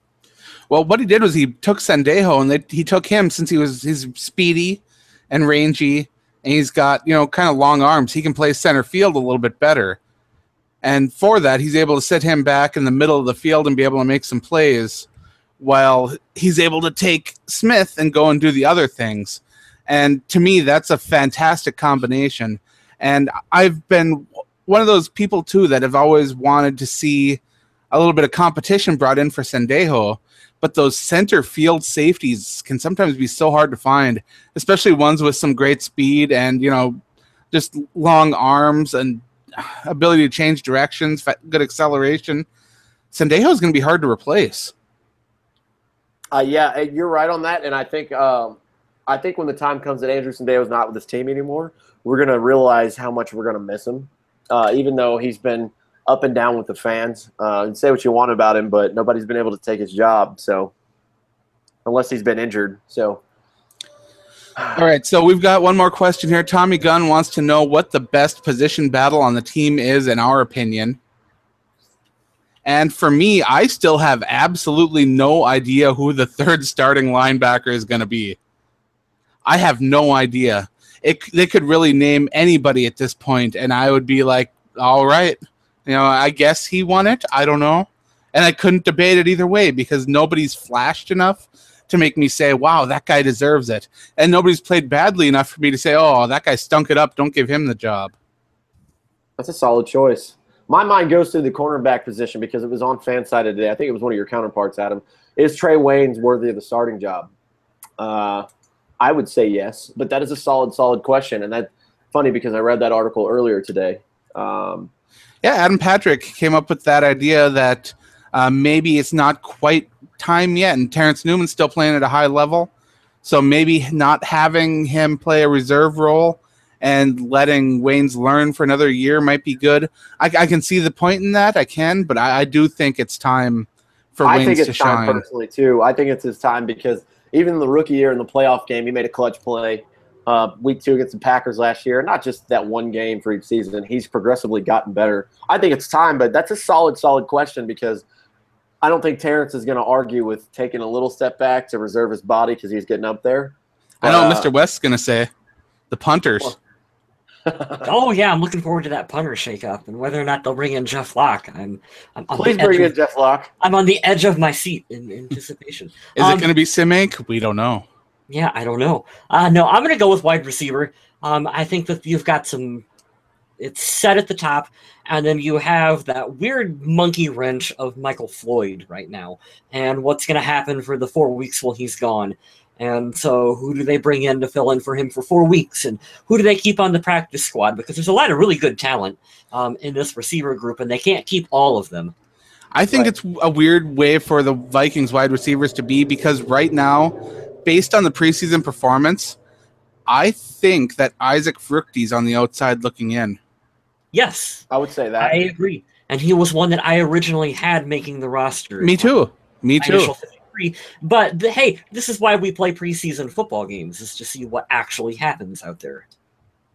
Well, what he did was he took Sendejo, and he took him since he's speedy and rangy, and he's got, kind of long arms. He can play center field a little bit better. And for that, he's able to sit him back in the middle of the field and be able to make some plays while he's able to take Smith and go and do the other things. And to me, that's a fantastic combination. And I've been one of those people, too, that have always wanted to see a little bit of competition brought in for Sendejo. But those center field safeties can sometimes be so hard to find, especially ones with some great speed and, just long arms and ability to change directions, good acceleration. Sendejo is going to be hard to replace. Yeah, you're right on that. And I think when the time comes that Andrew Sendejo is not with this team anymore, we're going to realize how much we're going to miss him, even though he's been up and down with the fans. And say what you want about him, but nobody's been able to take his job. So unless he's been injured. So. All right, so we've got one more question here. Tommy Gunn wants to know what the best position battle on the team is, in our opinion. And for me, I still have absolutely no idea who the third starting linebacker is going to be. I have no idea. They could really name anybody at this point, and I would be like, all right, I guess he won it. I don't know. And I couldn't debate it either way because nobody's flashed enough to make me say, wow, that guy deserves it. And nobody's played badly enough for me to say, oh, that guy stunk it up. Don't give him the job. That's a solid choice. My mind goes to the cornerback position because it was on Fanside today. I think it was one of your counterparts, Adam. Is Trey Waynes worthy of the starting job? I would say yes, but that is a solid question. And that's funny because I read that article earlier today. Yeah, Adam Patrick came up with that idea that maybe it's not quite time yet, and Terrence Newman's still playing at a high level. So maybe not having him play a reserve role and letting Waynes learn for another year might be good. I can see the point in that. I can, but I do think it's time for Waynes to shine. I think it's time personally, too. I think it's his time because even in the rookie year in the playoff game, he made a clutch play. Week 2 against the Packers last year. Not just that one game for each season. He's progressively gotten better. I think it's time, but that's a solid question because I don't think Terrence is going to argue with taking a little step back to reserve his body because he's getting up there. I know what Mr. West's going to say. The punters. Oh, yeah, I'm looking forward to that punter shakeup and whether or not they'll bring in Jeff Locke. Please bring in Jeff Locke. I'm on the edge of my seat in anticipation. Is it going to be Simic? We don't know. Yeah, I don't know. No, I'm going to go with wide receiver. I think that you've got it's set at the top, and then you have that weird monkey wrench of Michael Floyd right now, and what's going to happen for the 4 weeks while he's gone. And so who do they bring in to fill in for him for 4 weeks, and who do they keep on the practice squad? Because there's a lot of really good talent in this receiver group, and they can't keep all of them. I think it's a weird way for the Vikings wide receivers to be because right now, based on the preseason performance, I think that Isaac Fruchty's on the outside looking in. Yes. I would say that. I agree. And he was one that I originally had making the roster. Me too. But hey, this is why we play preseason football games, is to see what actually happens out there.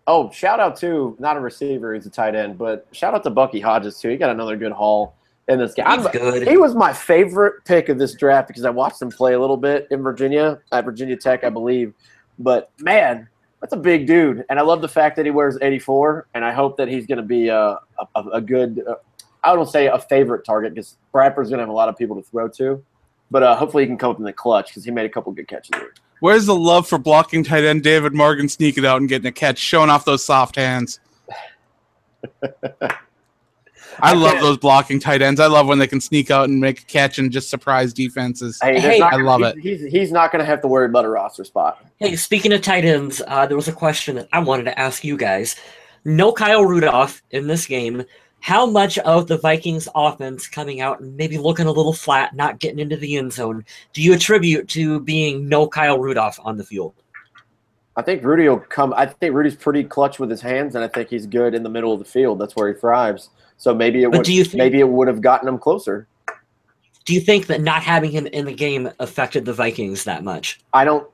Oh, shout out to, not a receiver, he's a tight end, but shout out to Bucky Hodges too. He got another good haul. in this game. He's good. He was my favorite pick of this draft because I watched him play a little bit in Virginia, at Virginia Tech, I believe. But, man, that's a big dude. And I love the fact that he wears 84, and I hope that he's going to be a good I don't say a favorite target because Bradford's going to have a lot of people to throw to. But hopefully he can come up in the clutch because he made a couple good catches there. Where's the love for blocking tight end David Morgan sneaking out and getting a catch, showing off those soft hands? I love those blocking tight ends. I love when they can sneak out and make a catch and just surprise defenses. I love it. He's not going to have to worry about a roster spot. Hey, speaking of tight ends, there was a question that I wanted to ask you guys. No Kyle Rudolph in this game. How much of the Vikings offense coming out and maybe looking a little flat, not getting into the end zone, do you attribute to being no Kyle Rudolph on the field? I think Rudy will come. I think Rudy's pretty clutch with his hands, and I think he's good in the middle of the field. That's where he thrives. So maybe it would have gotten him closer. Do you think that not having him in the game affected the Vikings that much? I don't.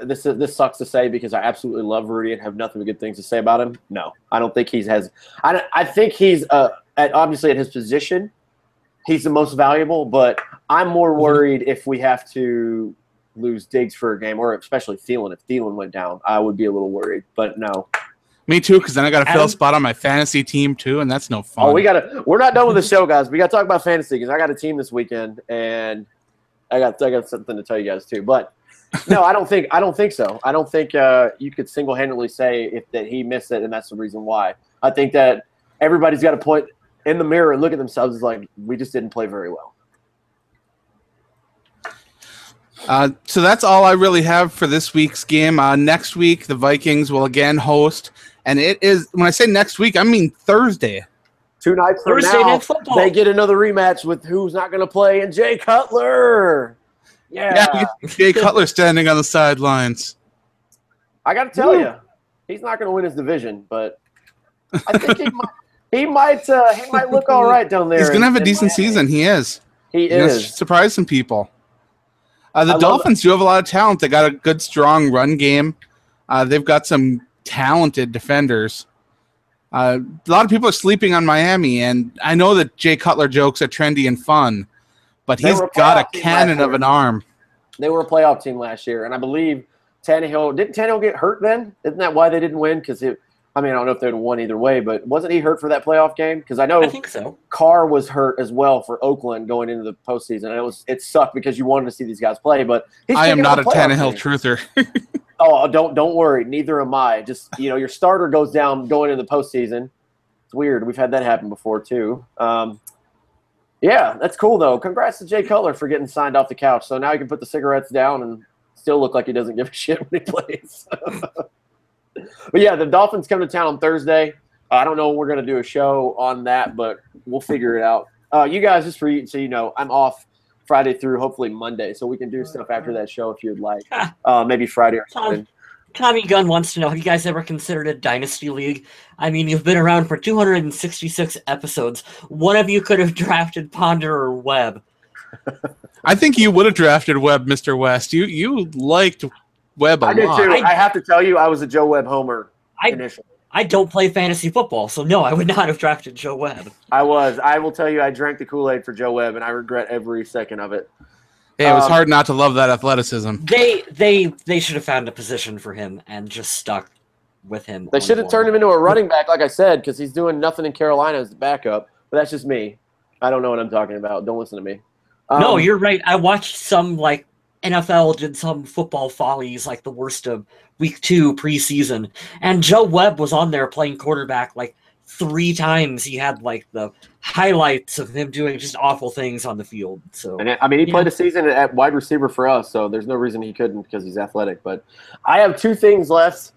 This sucks to say because I absolutely love Rudy and have nothing but good things to say about him. No, I don't think I think he's obviously at his position, he's the most valuable. But I'm more worried if we have to lose Diggs for a game, or especially Thielen. If Thielen went down, I would be a little worried. But no. Me too, because then I got to fill a spot on my fantasy team too, and that's no fun. Oh, we're not done with the show, guys. We got to talk about fantasy because I got a team this weekend, and I got something to tell you guys too. But no, I don't think so. I don't think you could single-handedly say that he missed it, and that's the reason why. I think that everybody's got to point in the mirror and look at themselves as like we just didn't play very well. So that's all I really have for this week's game. Next week, the Vikings will again host. And it is, when I say next week, I mean Thursday. 2 nights from now, they get another rematch with who's not going to play, and Jay Cutler. Yeah, Jay Cutler standing on the sidelines. I got to tell you, he's not going to win his division, but I think he might look all right down there. He's going to have a decent season. He is. He is. Surprise some people. The Dolphins do have a lot of talent. They got a good, strong run game. They've got some talented defenders. A lot of people are sleeping on Miami, and I know that Jay Cutler jokes are trendy and fun, but he's got a cannon of an arm. They were a playoff team last year, and I believe didn't Tannehill get hurt then? Isn't that why they didn't win? Because I don't know if they would have won either way, but wasn't he hurt for that playoff game? Because I think so. Carr was hurt as well for Oakland going into the postseason. And it sucked because you wanted to see these guys play, but I am not a Tannehill truther. Oh, don't worry. Neither am I. Just your starter goes down going into the postseason. It's weird. We've had that happen before too. Yeah, that's cool though. Congrats to Jay Cutler for getting signed off the couch. So now he can put the cigarettes down and still look like he doesn't give a shit when he plays. But yeah, the Dolphins come to town on Thursday. I don't know when we're going to do a show on that, but we'll figure it out. You guys, just for you, so you know, I'm off Friday through hopefully Monday, so we can do stuff after that show if you'd like. Maybe Friday or something. Tommy Gunn wants to know, have you guys ever considered a dynasty league? I mean, you've been around for 266 episodes. One of you could have drafted Ponder or Webb. I think you would have drafted Webb, Mr. West. You liked Webb a lot. I did too. I have to tell you, I was a Joe Webb homer initially. I don't play fantasy football, so no, I would not have drafted Joe Webb. I will tell you, I drank the Kool-Aid for Joe Webb, and I regret every second of it. Hey, it was hard not to love that athleticism. They should have found a position for him and just stuck with him. They should have turned him into a running back, like I said, because he's doing nothing in Carolina as the backup. But that's just me. I don't know what I'm talking about. Don't listen to me. No, you're right. I watched some NFL did some football follies, like the worst of week 2 preseason, and Joe Webb was on there playing quarterback 3 times. He had the highlights of him doing just awful things on the field. So he played a season at wide receiver for us, so there's no reason he couldn't because he's athletic. But I have 2 things left.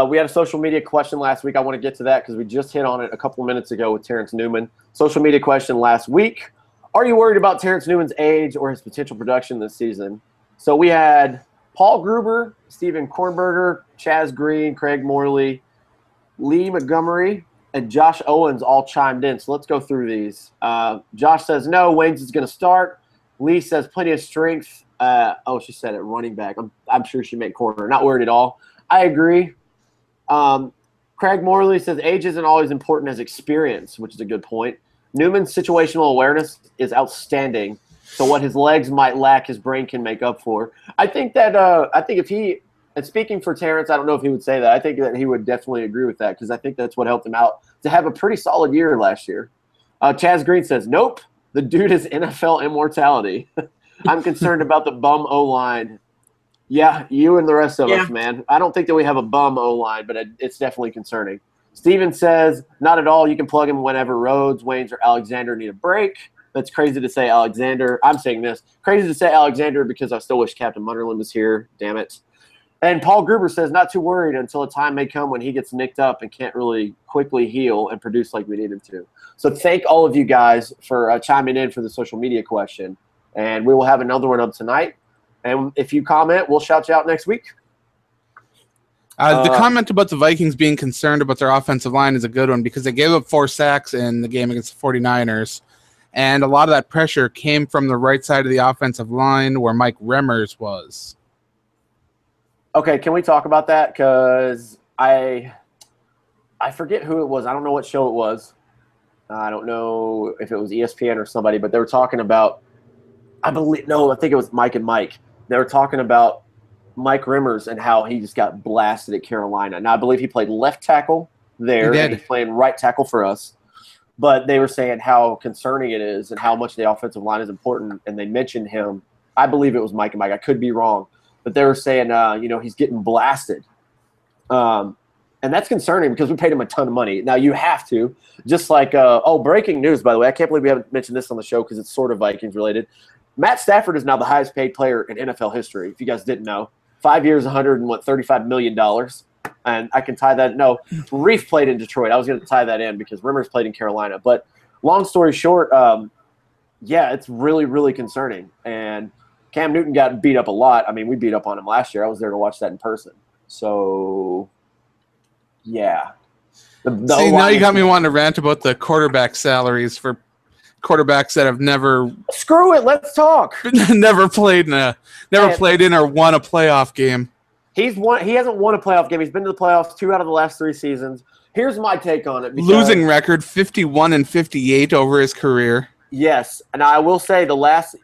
We had a social media question last week. I want to get to that because we just hit on it a couple of minutes ago with Terrence Newman. Social media question last week: are you worried about Terrence Newman's age or his potential production this season? So we had Paul Gruber, Stephen Kornberger, Chaz Green, Craig Morley, Lee Montgomery, and Josh Owens all chimed in. So let's go through these. Josh says, no, Waynes is going to start. Lee says plenty of strength. She said it, running back. I'm sure she meant corner. Not worried at all. I agree. Craig Morley says age isn't always important as experience, which is a good point. Newman's situational awareness is outstanding. So what his legs might lack, his brain can make up for. I think that if he, and speaking for Terrence, I don't know if he would say that. I think that he would definitely agree with that because I think that's what helped him out to have a pretty solid year last year. Chaz Green says, nope, the dude is NFL immortality. I'm concerned about the bum O-line. Yeah, you and the rest of us, man. I don't think that we have a bum O-line, but it's definitely concerning. Steven says, not at all. You can plug him whenever Rhodes, Waynes, or Alexander need a break. That's crazy to say Alexander. I'm saying this. Crazy to say Alexander because I still wish Captain Munderland was here. Damn it. And Paul Gruber says, not too worried until a time may come when he gets nicked up and can't really quickly heal and produce like we need him to. So thank all of you guys for chiming in for the social media question. And we will have another one up tonight. And if you comment, we'll shout you out next week. The comment about the Vikings being concerned about their offensive line is a good one because they gave up 4 sacks in the game against the 49ers. And a lot of that pressure came from the right side of the offensive line where Mike Remmers was. Okay, can we talk about that? Because I forget who it was. I don't know what show it was. I don't know if it was ESPN or somebody, but they were talking about I think it was Mike and Mike. They were talking about Mike Remmers and how he just got blasted at Carolina. Now, I believe he played left tackle there, and he's playing right tackle for us. But they were saying how concerning it is and how much the offensive line is important, and they mentioned him. I believe it was Mike and Mike. I could be wrong. But they were saying, he's getting blasted. And that's concerning because we paid him a ton of money. Now, you have to. Just like, breaking news, by the way. I can't believe we haven't mentioned this on the show because it's sort of Vikings related. Matt Stafford is now the highest paid player in NFL history, if you guys didn't know. 5 years, $35 million. And I can tie that. No, Reef played in Detroit. I was going to tie that in because Remmers played in Carolina. But long story short, it's really, really concerning. And Cam Newton got beat up a lot. I mean, we beat up on him last year. I was there to watch that in person. So, yeah. Now you got me wanting to rant about the quarterback salaries for quarterbacks that have never screw it. Let's talk. never played in or won a playoff game. He hasn't won a playoff game. He's been to the playoffs 2 out of the last 3 seasons. Here's my take on it. Losing record 51-58 over his career. Yes, and I will say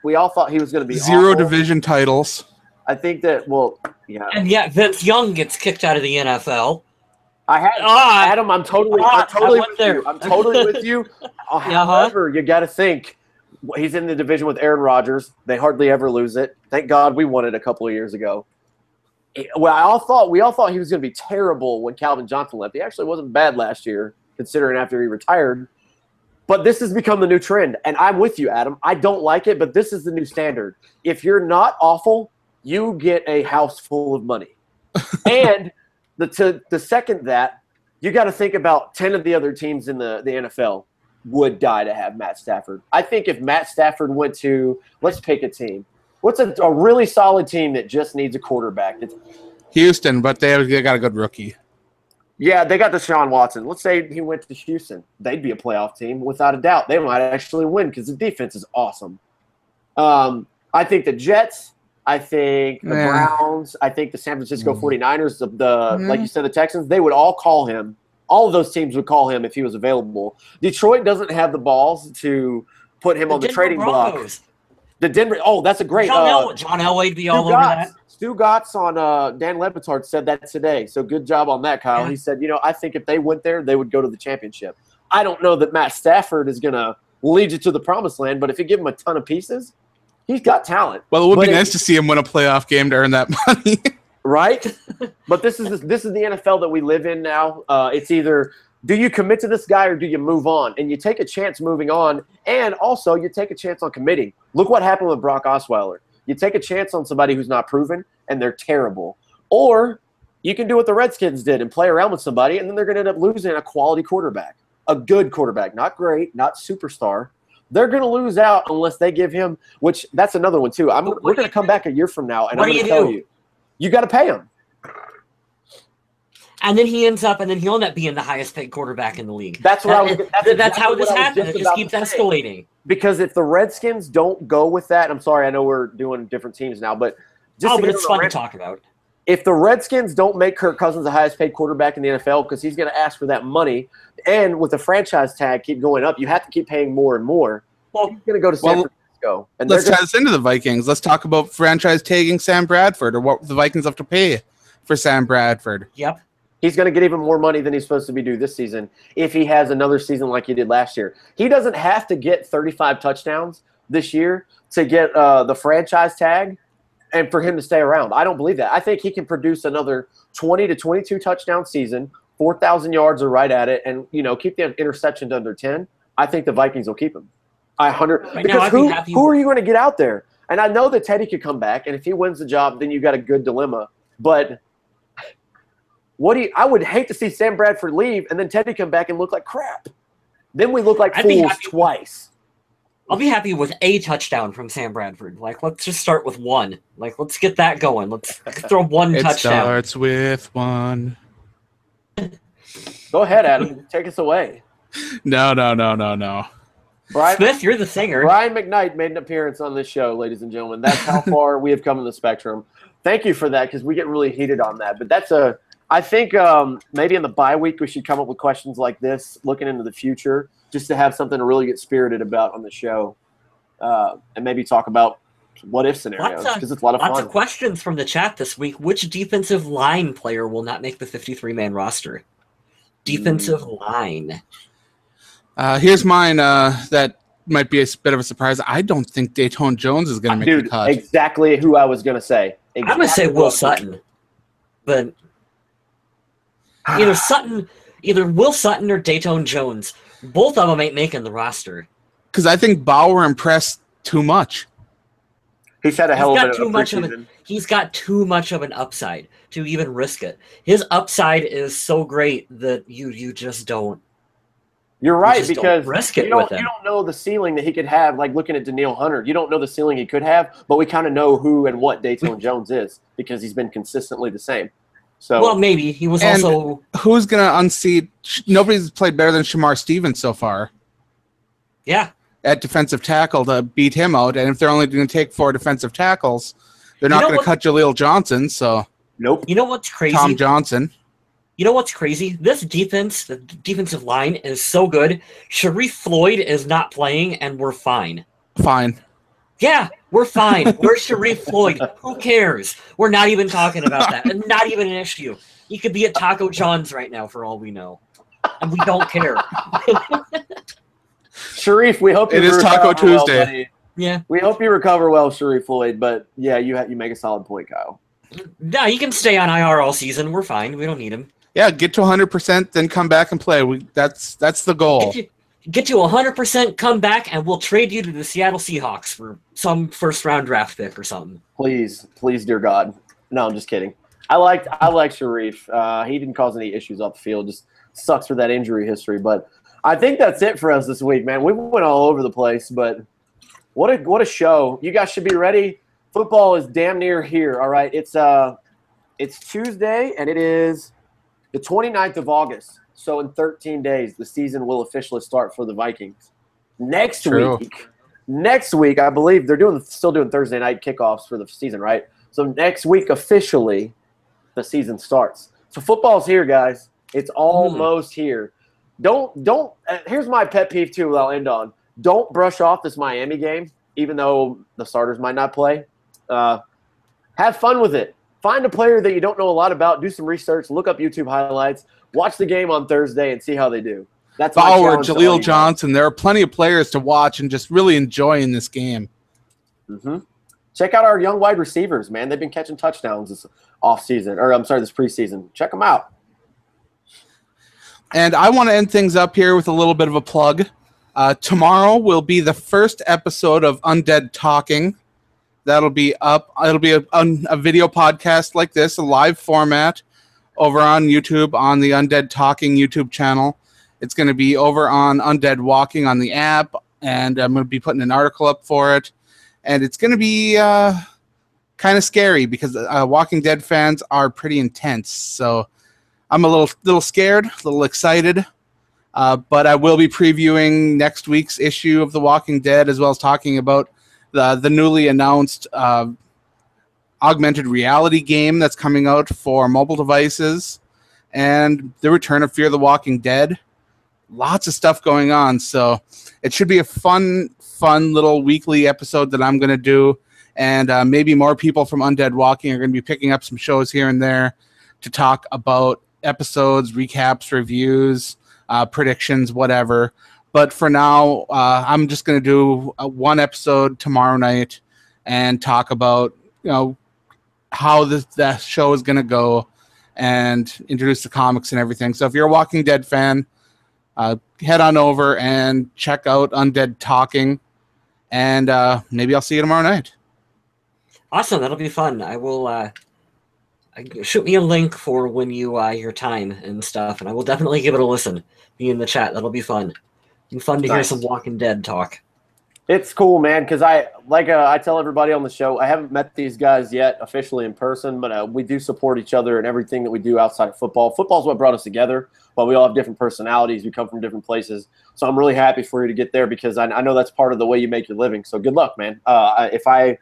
we all thought he was going to be 0 division titles. I think that And yet Vince Young gets kicked out of the NFL. Adam, I'm totally with you. I'm totally with you. However, you got to think he's in the division with Aaron Rodgers. They hardly ever lose it. Thank God we won it a couple of years ago. Well, we all thought he was going to be terrible when Calvin Johnson left. He actually wasn't bad last year, considering after he retired. But this has become the new trend, and I'm with you, Adam. I don't like it, but this is the new standard. If you're not awful, you get a house full of money. And the second that, you got to think about 10 of the other teams in the NFL would die to have Matt Stafford. I think if Matt Stafford went to, let's pick a team. What's a really solid team that just needs a quarterback? Houston, but they got a good rookie. Yeah, they got Deshaun Watson. Let's say he went to Houston. They'd be a playoff team without a doubt. They might actually win because the defense is awesome. I think the Jets. I think the Browns. I think the San Francisco 49ers, like you said, the Texans, they would all call him. All of those teams would call him if he was available. Detroit doesn't have the balls to put him on the trading block. The Denver. Oh, that's a great. John Elway would be all over that. Stu Gotts on Dan Le Batard said that today. So good job on that, Kyle. Yeah. He said, I think if they went there, they would go to the championship. I don't know that Matt Stafford is going to lead you to the promised land, but if you give him a ton of pieces, he's got talent. Well, it would be nice to see him win a playoff game to earn that money. Right? But this is the NFL that we live in now. It's either do you commit to this guy or do you move on? And you take a chance moving on, and also you take a chance on committing. Look what happened with Brock Osweiler. You take a chance on somebody who's not proven, and they're terrible. Or you can do what the Redskins did and play around with somebody, and then they're going to end up losing a quality quarterback, a good quarterback, not great, not superstar. They're going to lose out unless they give him, which that's another one too. We're going to come back a year from now, and I'm going to tell you, you got to pay him. And then he'll end up being the highest paid quarterback in the league. That's what that's how this happens. It just keeps escalating. Because if the Redskins don't go with that, I'm sorry, I know we're doing different teams now, but but it's fun to talk about. if the Redskins don't make Kirk Cousins the highest paid quarterback in the NFL because he's going to ask for that money, and with the franchise tag keep going up, you have to keep paying more and more. Well, he's going to go to San Francisco. And let's tie this into the Vikings. Let's talk about franchise tagging Sam Bradford, or what the Vikings have to pay for Sam Bradford. Yep. He's going to get even more money than he's supposed to be due this season if he has another season like he did last year. He doesn't have to get 35 touchdowns this year to get the franchise tag and for him to stay around. I don't believe that. I think he can produce another 20 to 22 touchdown season, 4,000 yards are right at it, and keep the interception to under 10. I think the Vikings will keep him. Because who are you going to get out there? And I know that Teddy could come back, and if he wins the job, then you got a good dilemma. But I would hate to see Sam Bradford leave and then Teddy come back and look like crap. Then we look like fools twice. I'll be happy with a touchdown from Sam Bradford. Like, let's just start with one. Like, let's get that going. Let's throw one touchdown. It starts with one. Go ahead, Adam. Take us away. No. Brian Smith, you're the singer. Brian McKnight made an appearance on this show, ladies and gentlemen. That's how far we have come in the spectrum. Thank you for that, because we get really heated on that. But I think maybe in the bye week we should come up with questions like this, looking into the future, just to have something to really get spirited about on the show, and maybe talk about what-if scenarios, because it's a lot of fun. Lots of questions from the chat this week. Which defensive line player will not make the 53-man roster? Defensive line. Here's mine that might be a bit of a surprise. I don't think Dayton Jones is going to make the cut. Exactly who I was going to say. I'm going to say Will Sutton. But either Will Sutton or Dayton Jones. Both of them ain't making the roster. Because I think Bauer impressed too much. He's had a hell of a preseason. He's got too much of an upside to even risk it. His upside is so great that you just don't. You're right, because you don't know the ceiling that he could have, like looking at Danielle Hunter. You don't know the ceiling he could have, but we kind of know who and what Dayton Jones is because he's been consistently the same. So, well, maybe. He was also... Who's going to unseat... Nobody's played better than Shamar Stevens so far. Yeah. At defensive tackle to beat him out, and if they're only going to take 4 defensive tackles, they're not going to cut Jaleel Johnson, so... Nope. You know what's crazy? Tom Johnson. You know what's crazy? This defense, the defensive line, is so good. Sharif Floyd is not playing, and we're fine. Fine. Yeah, we're fine. Where's Sharif Floyd? Who cares? We're not even talking about that. And not even an issue. He could be at Taco John's right now, for all we know. And we don't care. Sharif, we hope you recover. It is Taco Tuesday. Well, yeah. We hope you recover well, Sharif Floyd. But, yeah, you make a solid point, Kyle. No, he can stay on IR all season. We're fine. We don't need him. Yeah, get to 100%, then come back and play. That's the goal. Get to 100%, come back, and we'll trade you to the Seattle Seahawks for some first-round draft pick or something. Please, dear God. No, I'm just kidding. I like Sharif. He didn't cause any issues off the field. Just sucks for that injury history. But I think that's it for us this week, man. We went all over the place, but what a show. You guys should be ready. Football is damn near here, all right? It's Tuesday, and it is the 29th of August. So in 13 days, the season will officially start for the Vikings. Next week, I believe they're still doing Thursday night kickoffs for the season, right? So next week, officially, the season starts. So football's here, guys. It's almost here. Don't. Here's my pet peeve too. That I'll end on. Don't brush off this Miami game, even though the starters might not play. Have fun with it. Find a player that you don't know a lot about. Do some research. Look up YouTube highlights. Watch the game on Thursday and see how they do. That's Bauer, Jaleel Johnson. There are plenty of players to watch and just really enjoy in this game. Mm-hmm. Check out our young wide receivers, man. They've been catching touchdowns this preseason. Check them out. And I want to end things up here with a little bit of a plug. Tomorrow will be the first episode of Undead Talking. That'll be up. It'll be a video podcast like this, a live format over on YouTube on the Undead Talking YouTube channel. It's going to be over on Undead Walking on the app, and I'm going to be putting an article up for it. And it's going to be kind of scary because Walking Dead fans are pretty intense. So I'm a little scared, a little excited. But I will be previewing next week's issue of The Walking Dead, as well as talking about the newly announced augmented reality game that's coming out for mobile devices, and the return of Fear the Walking Dead. Lots of stuff going on, so it should be a fun little weekly episode that I'm going to do, and maybe more people from Undead Walking are going to be picking up some shows here and there to talk about episodes, recaps, reviews, predictions, whatever. But for now, I'm just going to do one episode tomorrow night and talk about how the show is going to go and introduce the comics and everything. So if you're a Walking Dead fan, head on over and check out Undead Talking, and maybe I'll see you tomorrow night. Awesome, that'll be fun. I will shoot me a link for when your time and stuff, and I will definitely give it a listen. Be in the chat. That'll be fun. It'll be fun to hear some Walking Dead talk. It's cool, man, because I tell everybody on the show, I haven't met these guys yet officially in person, but we do support each other in everything that we do outside of football. Football's what brought us together, but we all have different personalities. We come from different places. So I'm really happy for you to get there because I know that's part of the way you make your living. So good luck, man. If I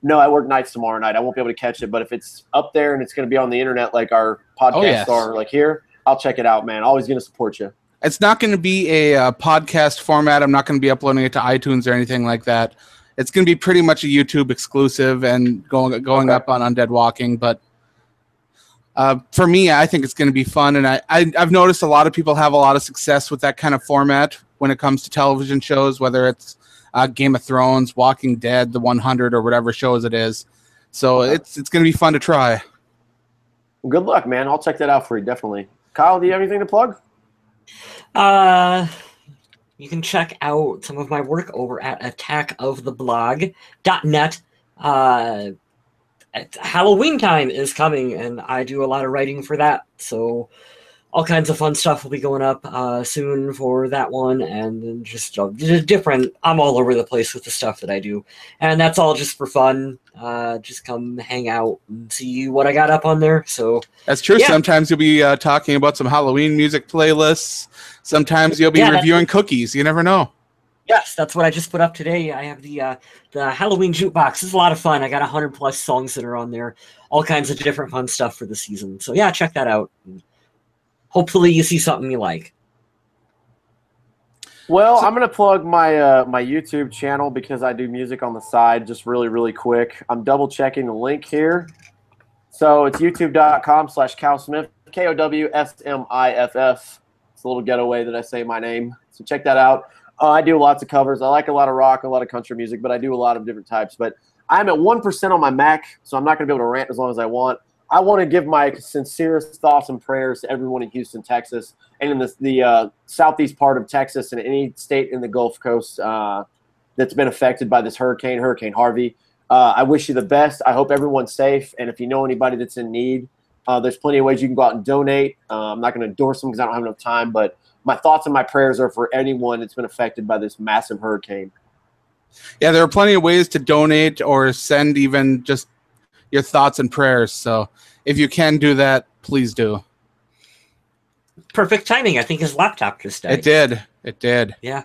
work nights tomorrow night, I won't be able to catch it, but if it's up there and it's going to be on the internet like our podcasts are like here, I'll check it out, man. Always going to support you. It's not going to be a podcast format. I'm not going to be uploading it to iTunes or anything like that. It's going to be pretty much a YouTube exclusive and going up on Undead Walking. But for me, I think it's going to be fun. And I've noticed a lot of people have a lot of success with that kind of format when it comes to television shows, whether it's Game of Thrones, Walking Dead, The 100, or whatever shows it is. So it's going to be fun to try. Well, good luck, man. I'll check that out for you, definitely. Kyle, do you have anything to plug? You can check out some of my work over at attackoftheblog.net. Halloween time is coming, and I do a lot of writing for that, so all kinds of fun stuff will be going up soon for that one, and just different. I'm all over the place with the stuff that I do, and that's all just for fun. Just come hang out and see what I got up on there. So that's true. Yeah. Sometimes you'll be talking about some Halloween music playlists. Sometimes you'll be reviewing cookies. You never know. Yes, that's what I just put up today. I have the Halloween jukebox. It's a lot of fun. I got 100+ songs that are on there. All kinds of different fun stuff for the season. So yeah, check that out. Hopefully you see something you like. Well, I'm going to plug my my YouTube channel because I do music on the side just really, really quick. I'm double-checking the link here. So it's youtube.com/KowSmith, KOWSMIFF. It's a little getaway that I say my name. So check that out. I do lots of covers. I like a lot of rock, a lot of country music, but I do a lot of different types. But I'm at 1% on my Mac, so I'm not going to be able to rant as long as I want. I want to give my sincerest thoughts and prayers to everyone in Houston, Texas, and in the southeast part of Texas and any state in the Gulf Coast that's been affected by this Hurricane Harvey. I wish you the best. I hope everyone's safe, and if you know anybody that's in need, there's plenty of ways you can go out and donate. I'm not going to endorse them because I don't have enough time, but my thoughts and my prayers are for anyone that's been affected by this massive hurricane. Yeah, there are plenty of ways to donate or send even just your thoughts and prayers. So if you can do that, please do. Perfect timing. I think his laptop just died. It did. Yeah.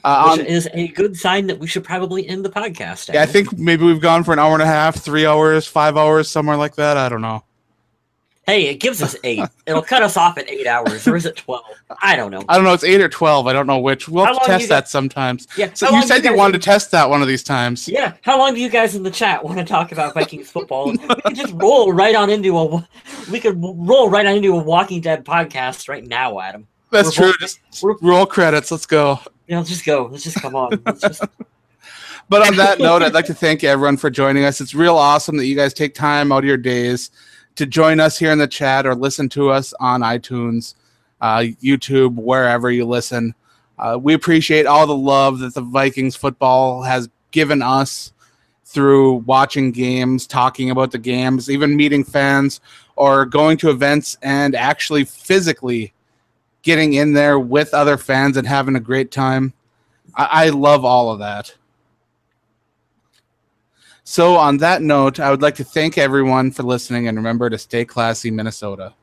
Which is a good sign that we should probably end the podcast. Yeah, I think maybe we've gone for an hour and a half, 3 hours, 5 hours, somewhere like that. I don't know. Hey, it gives us 8. It'll cut us off at 8 hours, or is it 12? I don't know. I don't know. It's 8 or 12. I don't know which. We'll have to test that sometimes. Yeah. So you said you wanted to test that one of these times. Yeah. How long do you guys in the chat want to talk about Vikings football? We could just roll right on into a Walking Dead podcast right now, Adam. That's true. Just roll credits. Let's go. Yeah, let's just go. Let's just come on. But on that note, I'd like to thank everyone for joining us. It's real awesome that you guys take time out of your days to join us here in the chat or listen to us on iTunes, YouTube, wherever you listen. We appreciate all the love that the Vikings football has given us through watching games, talking about the games, even meeting fans or going to events and actually physically getting in there with other fans and having a great time. I love all of that. So on that note, I would like to thank everyone for listening and remember to stay classy, Minnesota.